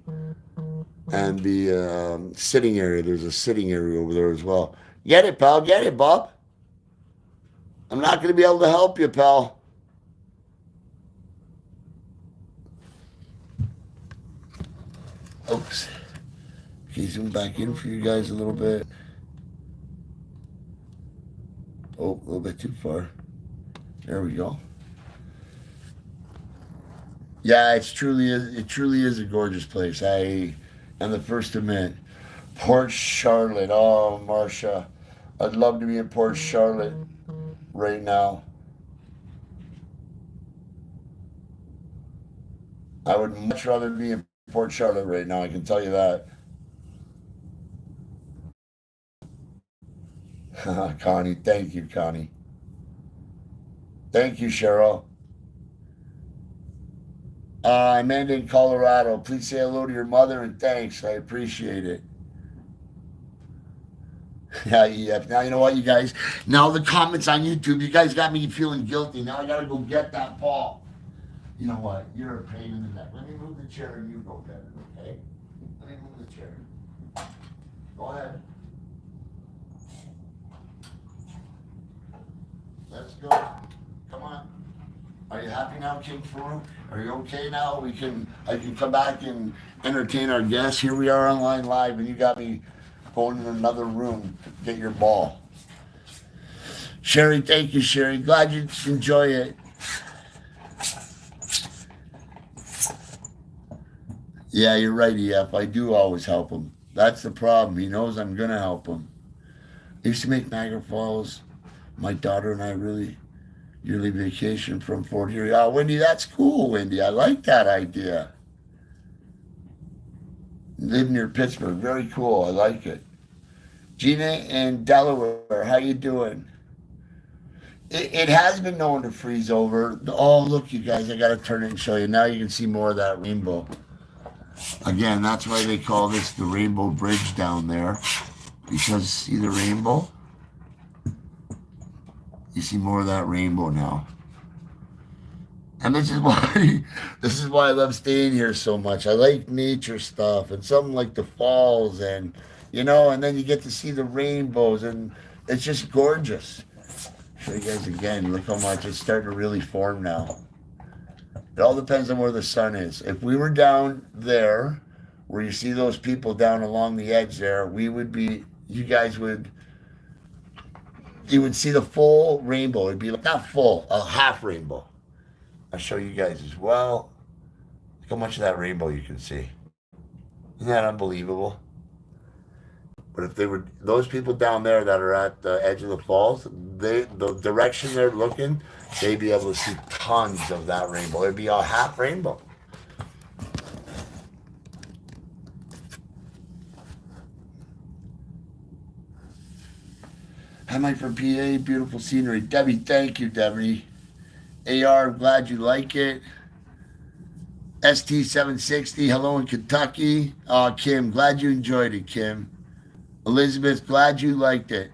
Speaker 1: sitting area. There's a sitting area over there as well. Get it, pal. Get it, Bob. I'm not going to be able to help you, pal. Oops. Okay, zoom back in for you guys a little bit. Oh, a little bit too far. There we go. Yeah, it truly is a gorgeous place. I am the first to admit. Port Charlotte. Oh, Marcia. I'd love to be in Port Charlotte right now. I would much rather be in Port Charlotte right now, I can tell you that. Connie, thank you, Connie. Thank you, Cheryl. Amanda in Colorado. Please say hello to your mother and thanks. I appreciate it. Yeah. Now you know what, you guys. Now the comments on YouTube. You guys got me feeling guilty. Now I gotta go get that ball. You know what? You're a pain in the neck. Let me move the chair and you go get it, okay? Let me move the chair. Go ahead. go. Come on. Are you happy now, King Farouk? Are you okay now? I can come back and entertain our guests. Here we are online live, and you got me going in another room to get your ball. Sherry, thank you, Sherry. Glad you enjoy it. Yeah, you're right, EF. I do always help him. That's the problem. He knows I'm going to help him. I used to make Niagara Falls. My daughter and I really yearly vacation from Fort Erie. Oh, Wendy, that's cool, Wendy. I like that idea. Live near Pittsburgh. Very cool. I like it. Gina in Delaware, how you doing? It has been known to freeze over. Oh, look, you guys, I got to turn it and show you. Now you can see more of that rainbow. Again, that's why they call this the Rainbow Bridge down there. Because see the rainbow? You see more of that rainbow now. And this is why I love staying here so much. I like nature stuff and something like the falls and and then you get to see the rainbows and it's just gorgeous. Show you guys again. Look how much it's starting to really form now. It all depends on where the sun is. If we were down there, where you see those people down along the edge there, you would see the full rainbow. It'd be like, not full, a half rainbow. I'll show you guys as well. Look how much of that rainbow you can see. Isn't that unbelievable? But if those people down there that are at the edge of the falls, the direction they're looking, they'd be able to see tons of that rainbow. It'd be a half rainbow. Hi, Mike from PA. Beautiful scenery. Debbie, thank you, Debbie. AR, I'm glad you like it. ST760, hello in Kentucky. Kim, glad you enjoyed it, Kim. Elizabeth, glad you liked it.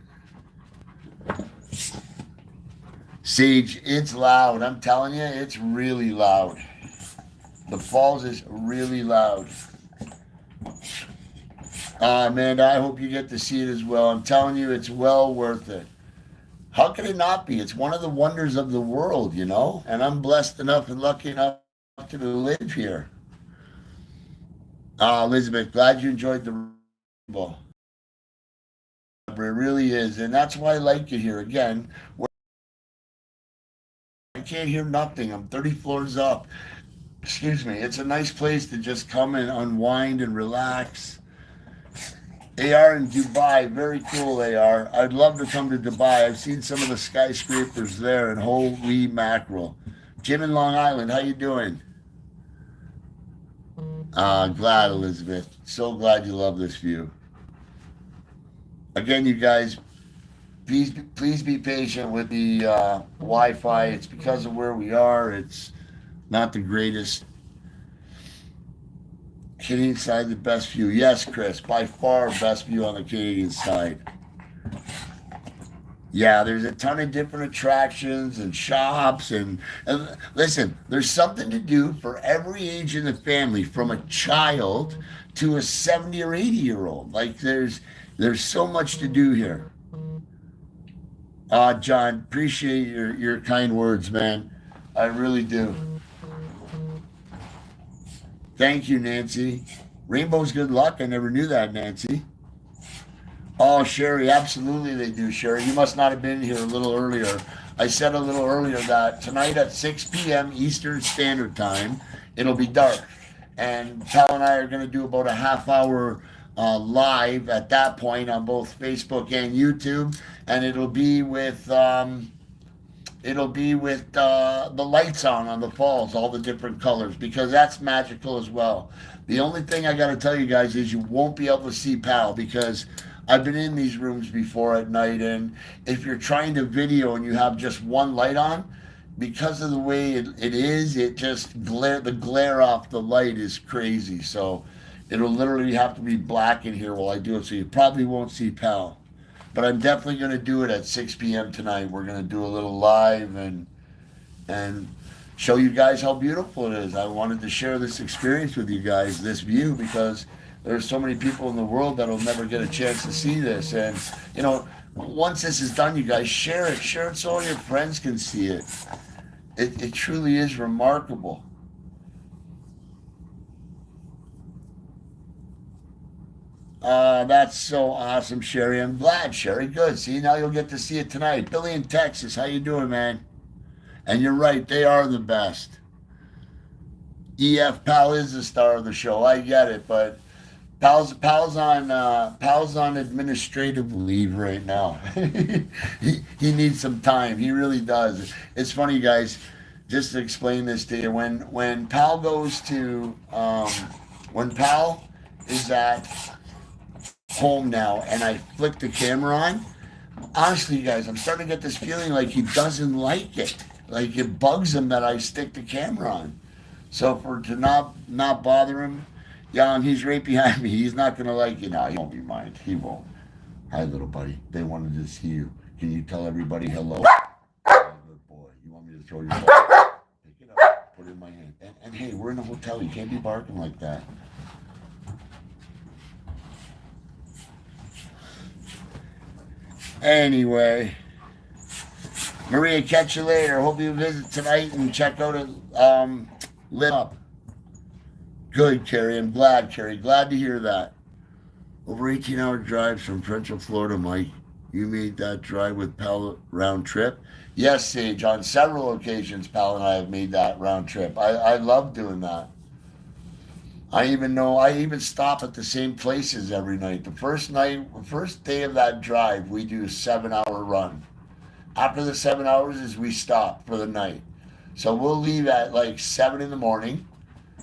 Speaker 1: Sage, it's loud. I'm telling you, it's really loud. The falls is really loud. Amanda, I hope you get to see it as well. I'm telling you, it's well worth it. How can it not be? It's one of the wonders of the world, and I'm blessed enough and lucky enough to live here. Elizabeth, glad you enjoyed the rainbow. It really is, and that's why I like it here. Again, I can't hear nothing. I'm 30 floors up. Excuse me. It's a nice place to just come and unwind and relax. AR in Dubai, very cool, AR. I'd love to come to Dubai. I've seen some of the skyscrapers there, and holy mackerel. Jim in Long Island, how you doing? Glad, Elizabeth. So glad you love this view. Again, you guys, please be patient with the Wi-Fi. It's because of where we are. It's not the greatest. Canadian side, the best view. Yes, Chris, by far best view on the Canadian side. Yeah, there's a ton of different attractions and shops and listen, there's something to do for every age in the family, from a child to a 70 or 80-year-old. Like there's so much to do here. John, appreciate your kind words, man. I really do. Thank you, Nancy. Rainbow's good luck. I never knew that, Nancy. Oh, Sherry, absolutely they do, Sherry. You must not have been here a little earlier. I said a little earlier that tonight at 6 p.m. Eastern Standard Time, it'll be dark. And Pal and I are going to do about a half hour live at that point on both Facebook and YouTube. And it'll be with the lights on the falls, all the different colors, because that's magical as well. The only thing I got to tell you guys is you won't be able to see Pal, because I've been in these rooms before at night, and if you're trying to video and you have just one light on, because of the way it is, it just the glare off the light is crazy. So it'll literally have to be black in here while I do it, so you probably won't see Pal. But I'm definitely going to do it at 6 p.m. tonight. We're going to do a little live and show you guys how beautiful it is. I wanted to share this experience with you guys, this view, because there's so many people in the world that'll never get a chance to see this. And, Once this is done, you guys share it. Share it so all your friends can see it. It truly is remarkable. That's so awesome, Sherry. I'm glad, Sherry. Good. See, now you'll get to see it tonight. Billy in Texas, how you doing, man? And you're right, they are the best. EF Pal is the star of the show. I get it, but Pal's on administrative leave right now. He needs some time. He really does. It's funny, guys. Just to explain this to you, when Pal goes to when Pal is at home now, and I flick the camera on, honestly, you guys, I'm starting to get this feeling like he doesn't like it. Like it bugs him that I stick the camera on. So for to not bother him, Jan, he's right behind me. He's not gonna like you now. He won't be mind. He won't. Hi, little buddy. They wanted to see you. Can you tell everybody hello? Oh, good boy. You want me to throw your ball? Pick it up. Put it in my hand. And hey, we're in a hotel. You can't be barking like that. Anyway, Maria, catch you later. Hope you visit tonight and check out it. Lit up. Good, Carrie. I'm glad, Carrie. Glad to hear that. Over 18-hour drives from Central Florida, Mike. You made that drive with Pal round trip? Yes, Sage. On several occasions, Pal and I have made that round trip. I love doing that. I even stop at the same places every night. The first day of that drive, we do a 7-hour run. After the 7 hours is we stop for the night. So we'll leave at like 7 in the morning,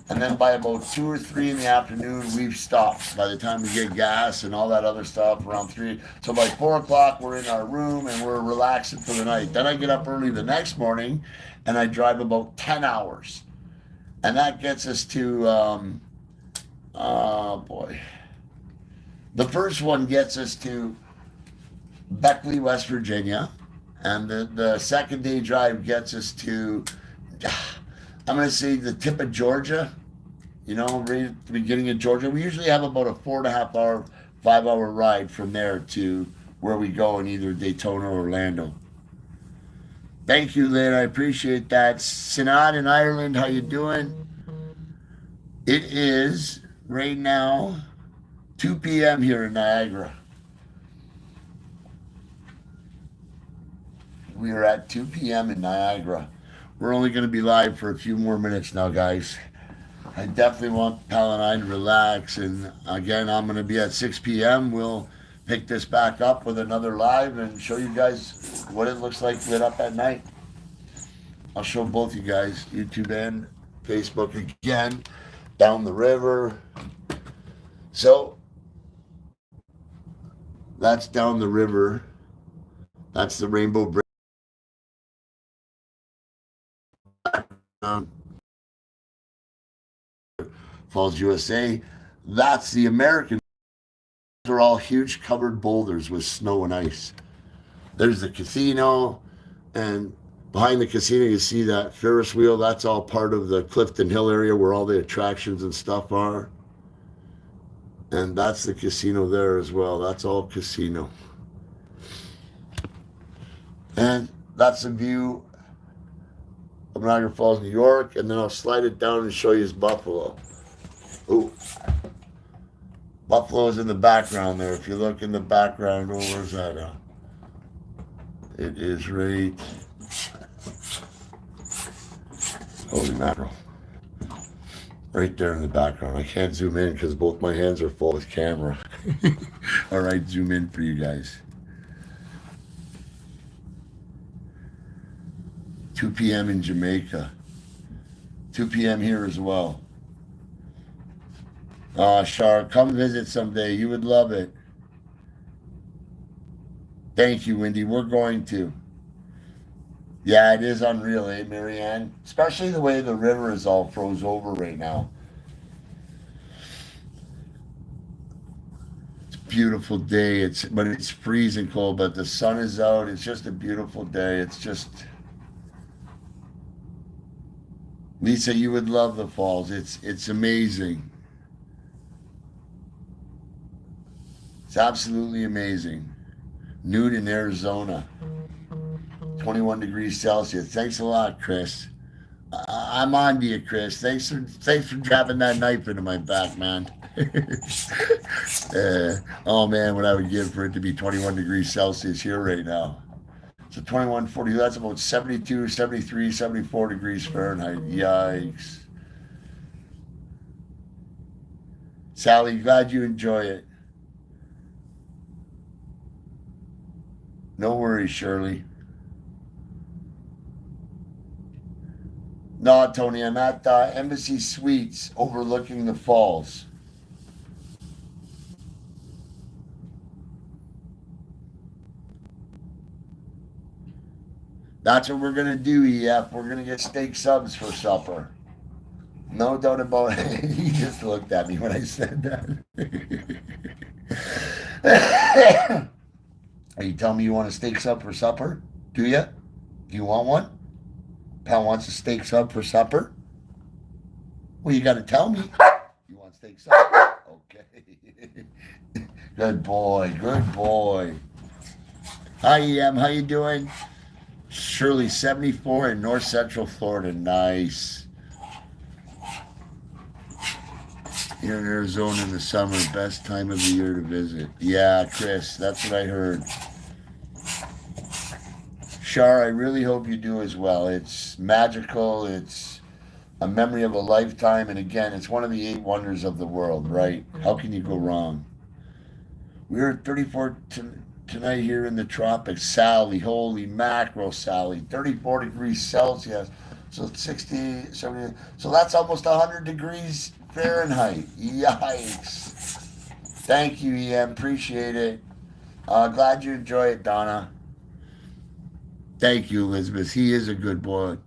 Speaker 1: and then by about 2 or 3 in the afternoon, we've stopped. By the time we get gas and all that other stuff, around 3. So by 4 o'clock, we're in our room and we're relaxing for the night. Then I get up early the next morning, and I drive about 10 hours. And that gets us to, oh boy. The first one gets us to Beckley, West Virginia. And the second day drive gets us to, I'm going to say, the tip of Georgia, right at the beginning of Georgia. We usually have about a 4.5 hour, 5 hour ride from there to where we go in either Daytona or Orlando. Thank you, Lynn. I appreciate that. Sinad in Ireland, how you doing? It is right now 2 p.m. here in Niagara. We are at 2 p.m. in Niagara. We're only going to be live for a few more minutes now, guys. I definitely want Pal and I to relax. And again, I'm going to be at 6 p.m. We'll pick this back up with another live and show you guys what it looks like lit up at night. I'll show both you guys, YouTube and Facebook again, down the river. So that's down the river. That's the Rainbow Bridge. Falls, USA. That's the American. They're all huge covered boulders with snow and ice. There's the casino, and behind the casino you see that Ferris wheel. That's all part of the Clifton Hill area where all the attractions and stuff are. And that's the casino there as well. That's all casino. And that's a view of Niagara Falls, New York, and then I'll slide it down and show you his Buffalo. Ooh. Buffalo's in the background there. If you look in the background, oh, where's that at? It is right. Holy mackerel. Right there in the background. I can't zoom in because both my hands are full with camera. All right, zoom in for you guys. 2 p.m. in Jamaica. 2 p.m. here as well. Shar, come visit someday. You would love it. Thank you, Wendy. We're going to. Yeah, it is unreal, eh, Marianne? Especially the way the river is all froze over right now. It's a beautiful day. But it's freezing cold, but the sun is out. It's just a beautiful day. It's just... Lisa, you would love the falls. It's amazing. It's absolutely amazing. Newton, Arizona. 21 degrees Celsius. Thanks a lot, Chris. I'm on to you, Chris. Thanks for jabbing that knife into my back, man. Oh man, what I would give for it to be 21 degrees Celsius here right now. So 21, 40, that's about 72, 73, 74 degrees Fahrenheit. Yikes. Sally, glad you enjoy it. No worries, Shirley. No, Tony, I'm at Embassy Suites overlooking the falls. That's what we're going to do, EF. We're going to get steak subs for supper. No doubt about it. He just looked at me when I said that. Are you telling me you want a steak sub for supper? Do you? Do you want one? Pal wants a steak sub for supper? Well, you got to tell me. You want steak sub? Okay. Good boy. Good boy. Hi, EM. How you doing? Shirley, 74 in North Central Florida. Nice. Here in Arizona in the summer, best time of the year to visit. Yeah, Chris, that's what I heard. Shar, I really hope you do as well. It's magical. It's a memory of a lifetime. And again, it's one of the 8 wonders of the world, right? How can you go wrong? We're at 34 tonight here in the tropics. Sally, holy mackerel, Sally. 34 degrees Celsius. So 60, 70. So that's almost 100 degrees Fahrenheit. Yikes. Thank you, EM. Appreciate it. Glad you enjoy it, Donna. Thank you, Elizabeth. He is a good boy.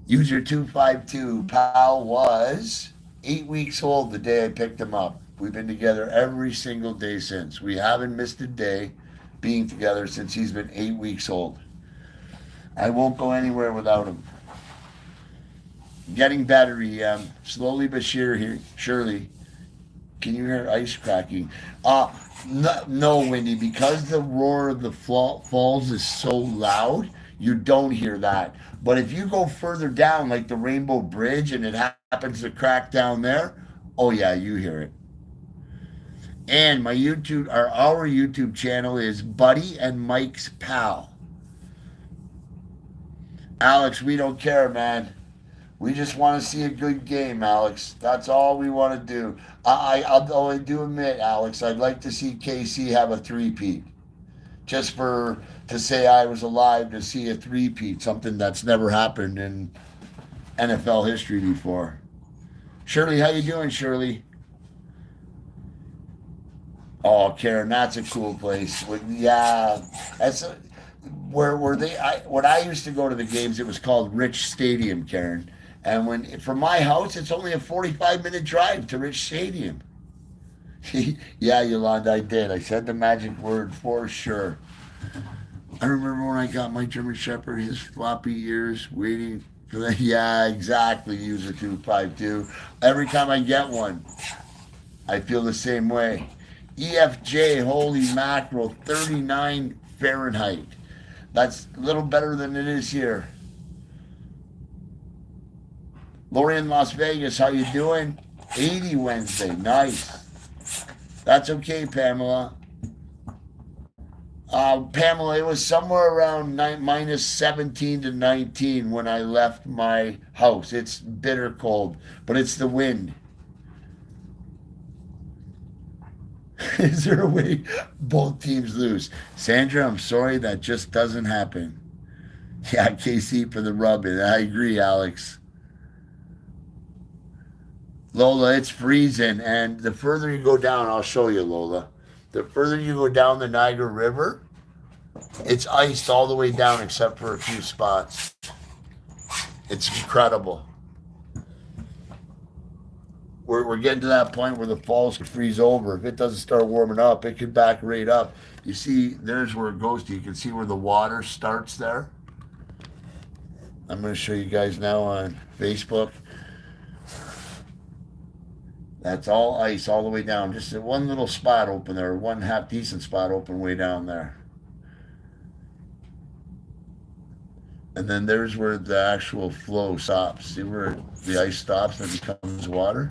Speaker 1: User 252. Pal was 8 weeks old the day I picked him up. We've been together every single day since. We haven't missed a day being together since he's been 8 weeks old. I won't go anywhere without him. Getting better, slowly but surely. Can you hear ice cracking? No, Wendy, because the roar of the falls is so loud, you don't hear that. But if you go further down, like the Rainbow Bridge, and it happens to crack down there, oh yeah, you hear it. And our YouTube channel is BuddyandMikes Pal. Alex, we don't care, man. We just want to see a good game, Alex. That's all we want to do. I do admit, Alex, I'd like to see KC have a three-peat. Just to say I was alive to see a three-peat, something that's never happened in NFL history before. Shirley, how you doing, Shirley? Oh, Karen, that's a cool place. Yeah, when I used to go to the games, it was called Rich Stadium, Karen. And from my house, it's only a 45-minute drive to Rich Stadium. Yeah, Yolanda, I did. I said the magic word for sure. I remember when I got my German Shepherd, his floppy ears waiting for the. Yeah, exactly, user 252. Every time I get one, I feel the same way. EFJ, holy mackerel, 39 Fahrenheit. That's a little better than it is here. Lori in Las Vegas, how you doing? 80 Wednesday, nice. That's okay, Pamela. Pamela, it was somewhere around minus 17 to 19 when I left my house. It's bitter cold, but it's the wind. Is there a way both teams lose? Sandra, I'm sorry, that just doesn't happen. Yeah, KC for the rub. I agree, Alex. Lola, it's freezing, and the further you go down, I'll show you, Lola. The further you go down the Niagara River, it's iced all the way down except for a few spots. It's incredible. We're getting to that point where the falls could freeze over. If it doesn't start warming up, it could back right up. You see, there's where it goes to. You can see where the water starts there. I'm going to show you guys now on Facebook. That's all ice all the way down. Just one little spot open there, one half decent spot open way down there. And then there's where the actual flow stops. See where the ice stops and it becomes water?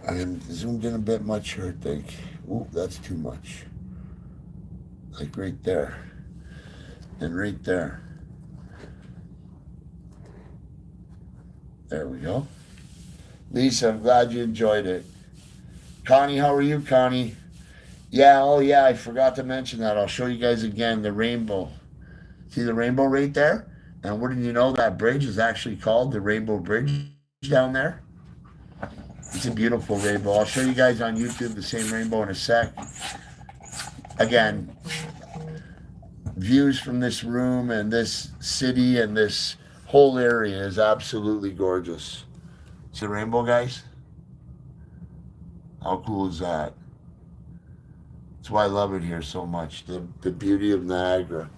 Speaker 1: I'm zoomed in a bit much here, I think. Ooh, that's too much. Like right there. And right there. There we go. Lisa, I'm glad you enjoyed it. Connie, how are you, Connie? Yeah, oh yeah, I forgot to mention that. I'll show you guys again the rainbow. See the rainbow right there? And what did you know that bridge is actually called the Rainbow Bridge down there? It's a beautiful rainbow. I'll show you guys on YouTube the same rainbow in a sec. Again, views from this room and this city and this whole area is absolutely gorgeous. See the rainbow, guys? How cool is that? That's why I love it here so much. The beauty of Niagara.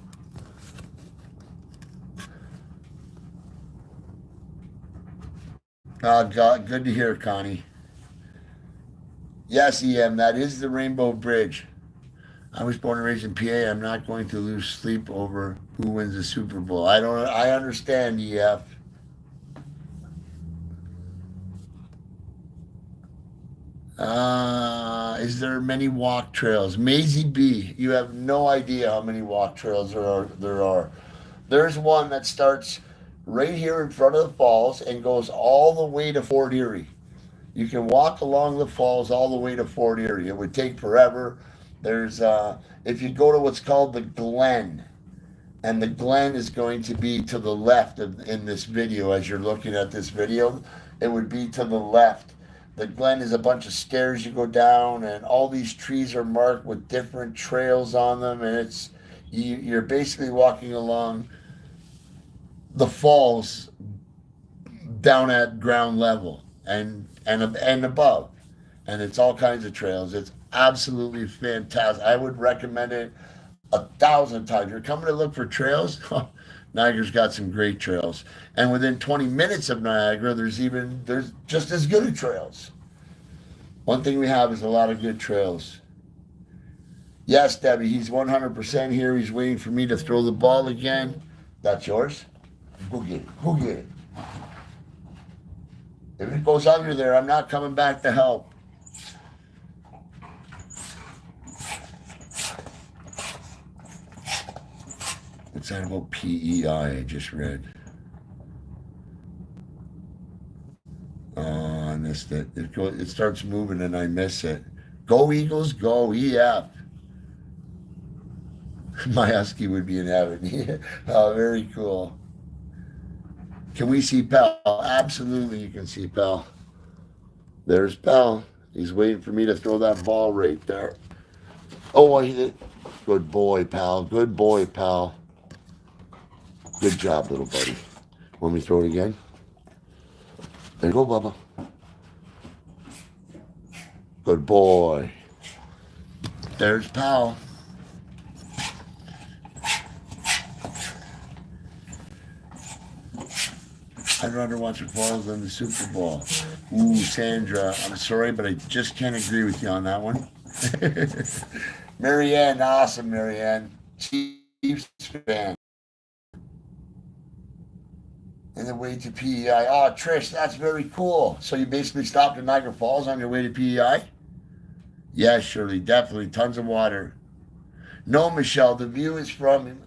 Speaker 1: God, good to hear, Connie. Yes, EM, that is the Rainbow Bridge. I was born and raised in PA. I'm not going to lose sleep over who wins the Super Bowl. I understand, EF. Is there many walk trails? Maisie B, you have no idea how many walk trails there are. There's one that starts right here in front of the falls and goes all the way to Fort Erie. You can walk along the falls all the way to Fort Erie. It would take forever. There's if you go to what's called the Glen, and the Glen is going to be to the left in this video as you're looking at this video. It would be to the left. The Glen is a bunch of stairs you go down, and all these trees are marked with different trails on them, and you're basically walking along the falls down at ground level and above, and it's all kinds of trails. It's absolutely fantastic. I would recommend it 1,000 times. You're coming to look for trails. Niagara's got some great trails, and within 20 minutes of Niagara, there's just as good trails. One thing we have is a lot of good trails. Yes, Debbie, he's 100% here. He's waiting for me to throw the ball again. That's yours. Go get it. Go get it. If it goes under there, I'm not coming back to help. What's that about PEI I just read? Oh, I missed it. It starts moving and I miss it. Go Eagles, go EF. My husky would be in heaven. Oh, very cool. Can we see Pal? Absolutely, you can see Pal. There's Pal. He's waiting for me to throw that ball right there. Oh, I hit it. Good boy, Pal. Good boy, Pal. Good job, little buddy. Want me to throw it again? There you go, Bubba. Good boy. There's Pal. I'd rather watch the Falls than the Super Bowl. Ooh, Sandra, I'm sorry, but I just can't agree with you on that one. Marianne, awesome, Marianne. Chiefs fan. And the way to PEI. Oh, Trish, that's very cool. So you basically stopped in Niagara Falls on your way to PEI? Yes, Shirley, definitely. Tons of water. No, Michelle, the view is from,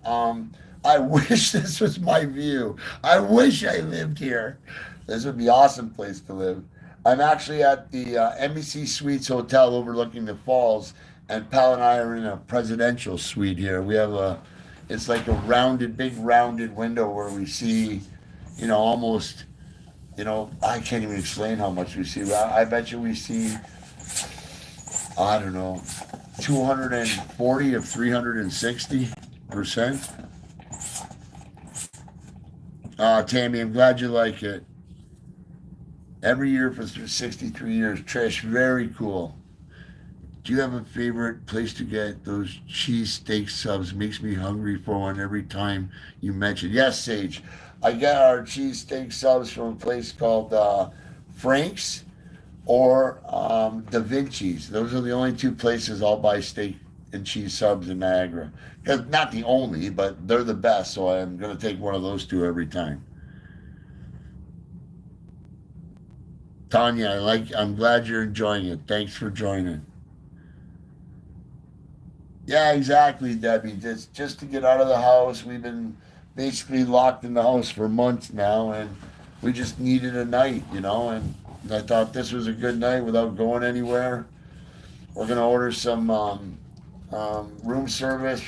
Speaker 1: I wish this was my view. I wish I lived here. This would be an awesome place to live. I'm actually at the Embassy Suites Hotel overlooking the falls, and Pal and I are in a presidential suite here. We have it's like a big rounded window where we see, almost, I can't even explain how much we see. I bet you we see, I don't know, 240 of 360%. Tammy, I'm glad you like it. Every year for 63 years. Trish, very cool. Do you have a favorite place to get those cheese steak subs? Makes me hungry for one every time you mention. Yes, Sage. I get our cheesesteak subs from a place called Frank's or Da Vinci's. Those are the only two places I'll buy steak and cheese subs in Niagara. Not the only, but they're the best. So I'm going to take one of those two every time. Tanya, I'm glad you're enjoying it. Thanks for joining. Yeah, exactly, Debbie. Just to get out of the house. We've been basically locked in the house for months now, and we just needed a night, And I thought this was a good night without going anywhere. We're gonna order some room service,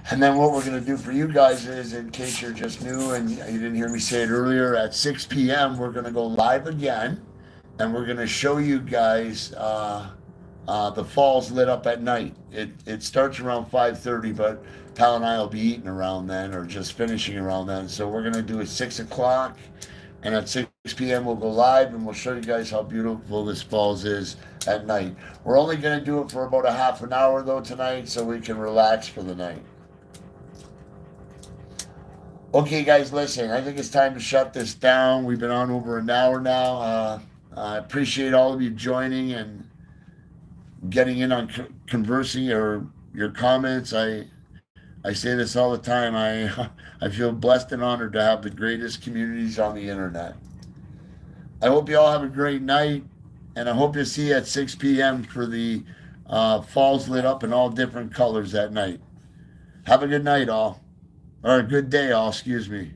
Speaker 1: and then what we're gonna do for you guys is, in case you're just new and you didn't hear me say it earlier, at 6 p.m. we're gonna go live again, and we're gonna show you guys. The falls lit up at night. It starts around 5:30, but Pal and I will be eating around then, or just finishing around then. So we're gonna do it 6 o'clock, and at 6 p.m. we'll go live, and we'll show you guys how beautiful this falls is at night. We're only gonna do it for about a half an hour though tonight, so we can relax for the night. Okay, guys, listen. I think it's time to shut this down. We've been on over an hour now. I appreciate all of you joining and getting in on conversing or your comments. I say this all the time. I feel blessed and honored to have the greatest communities on the internet. I hope you all have a great night, and I hope to see you at 6 p.m. for the falls lit up in all different colors that night. Have a good night, all, or a good day, all. Excuse me.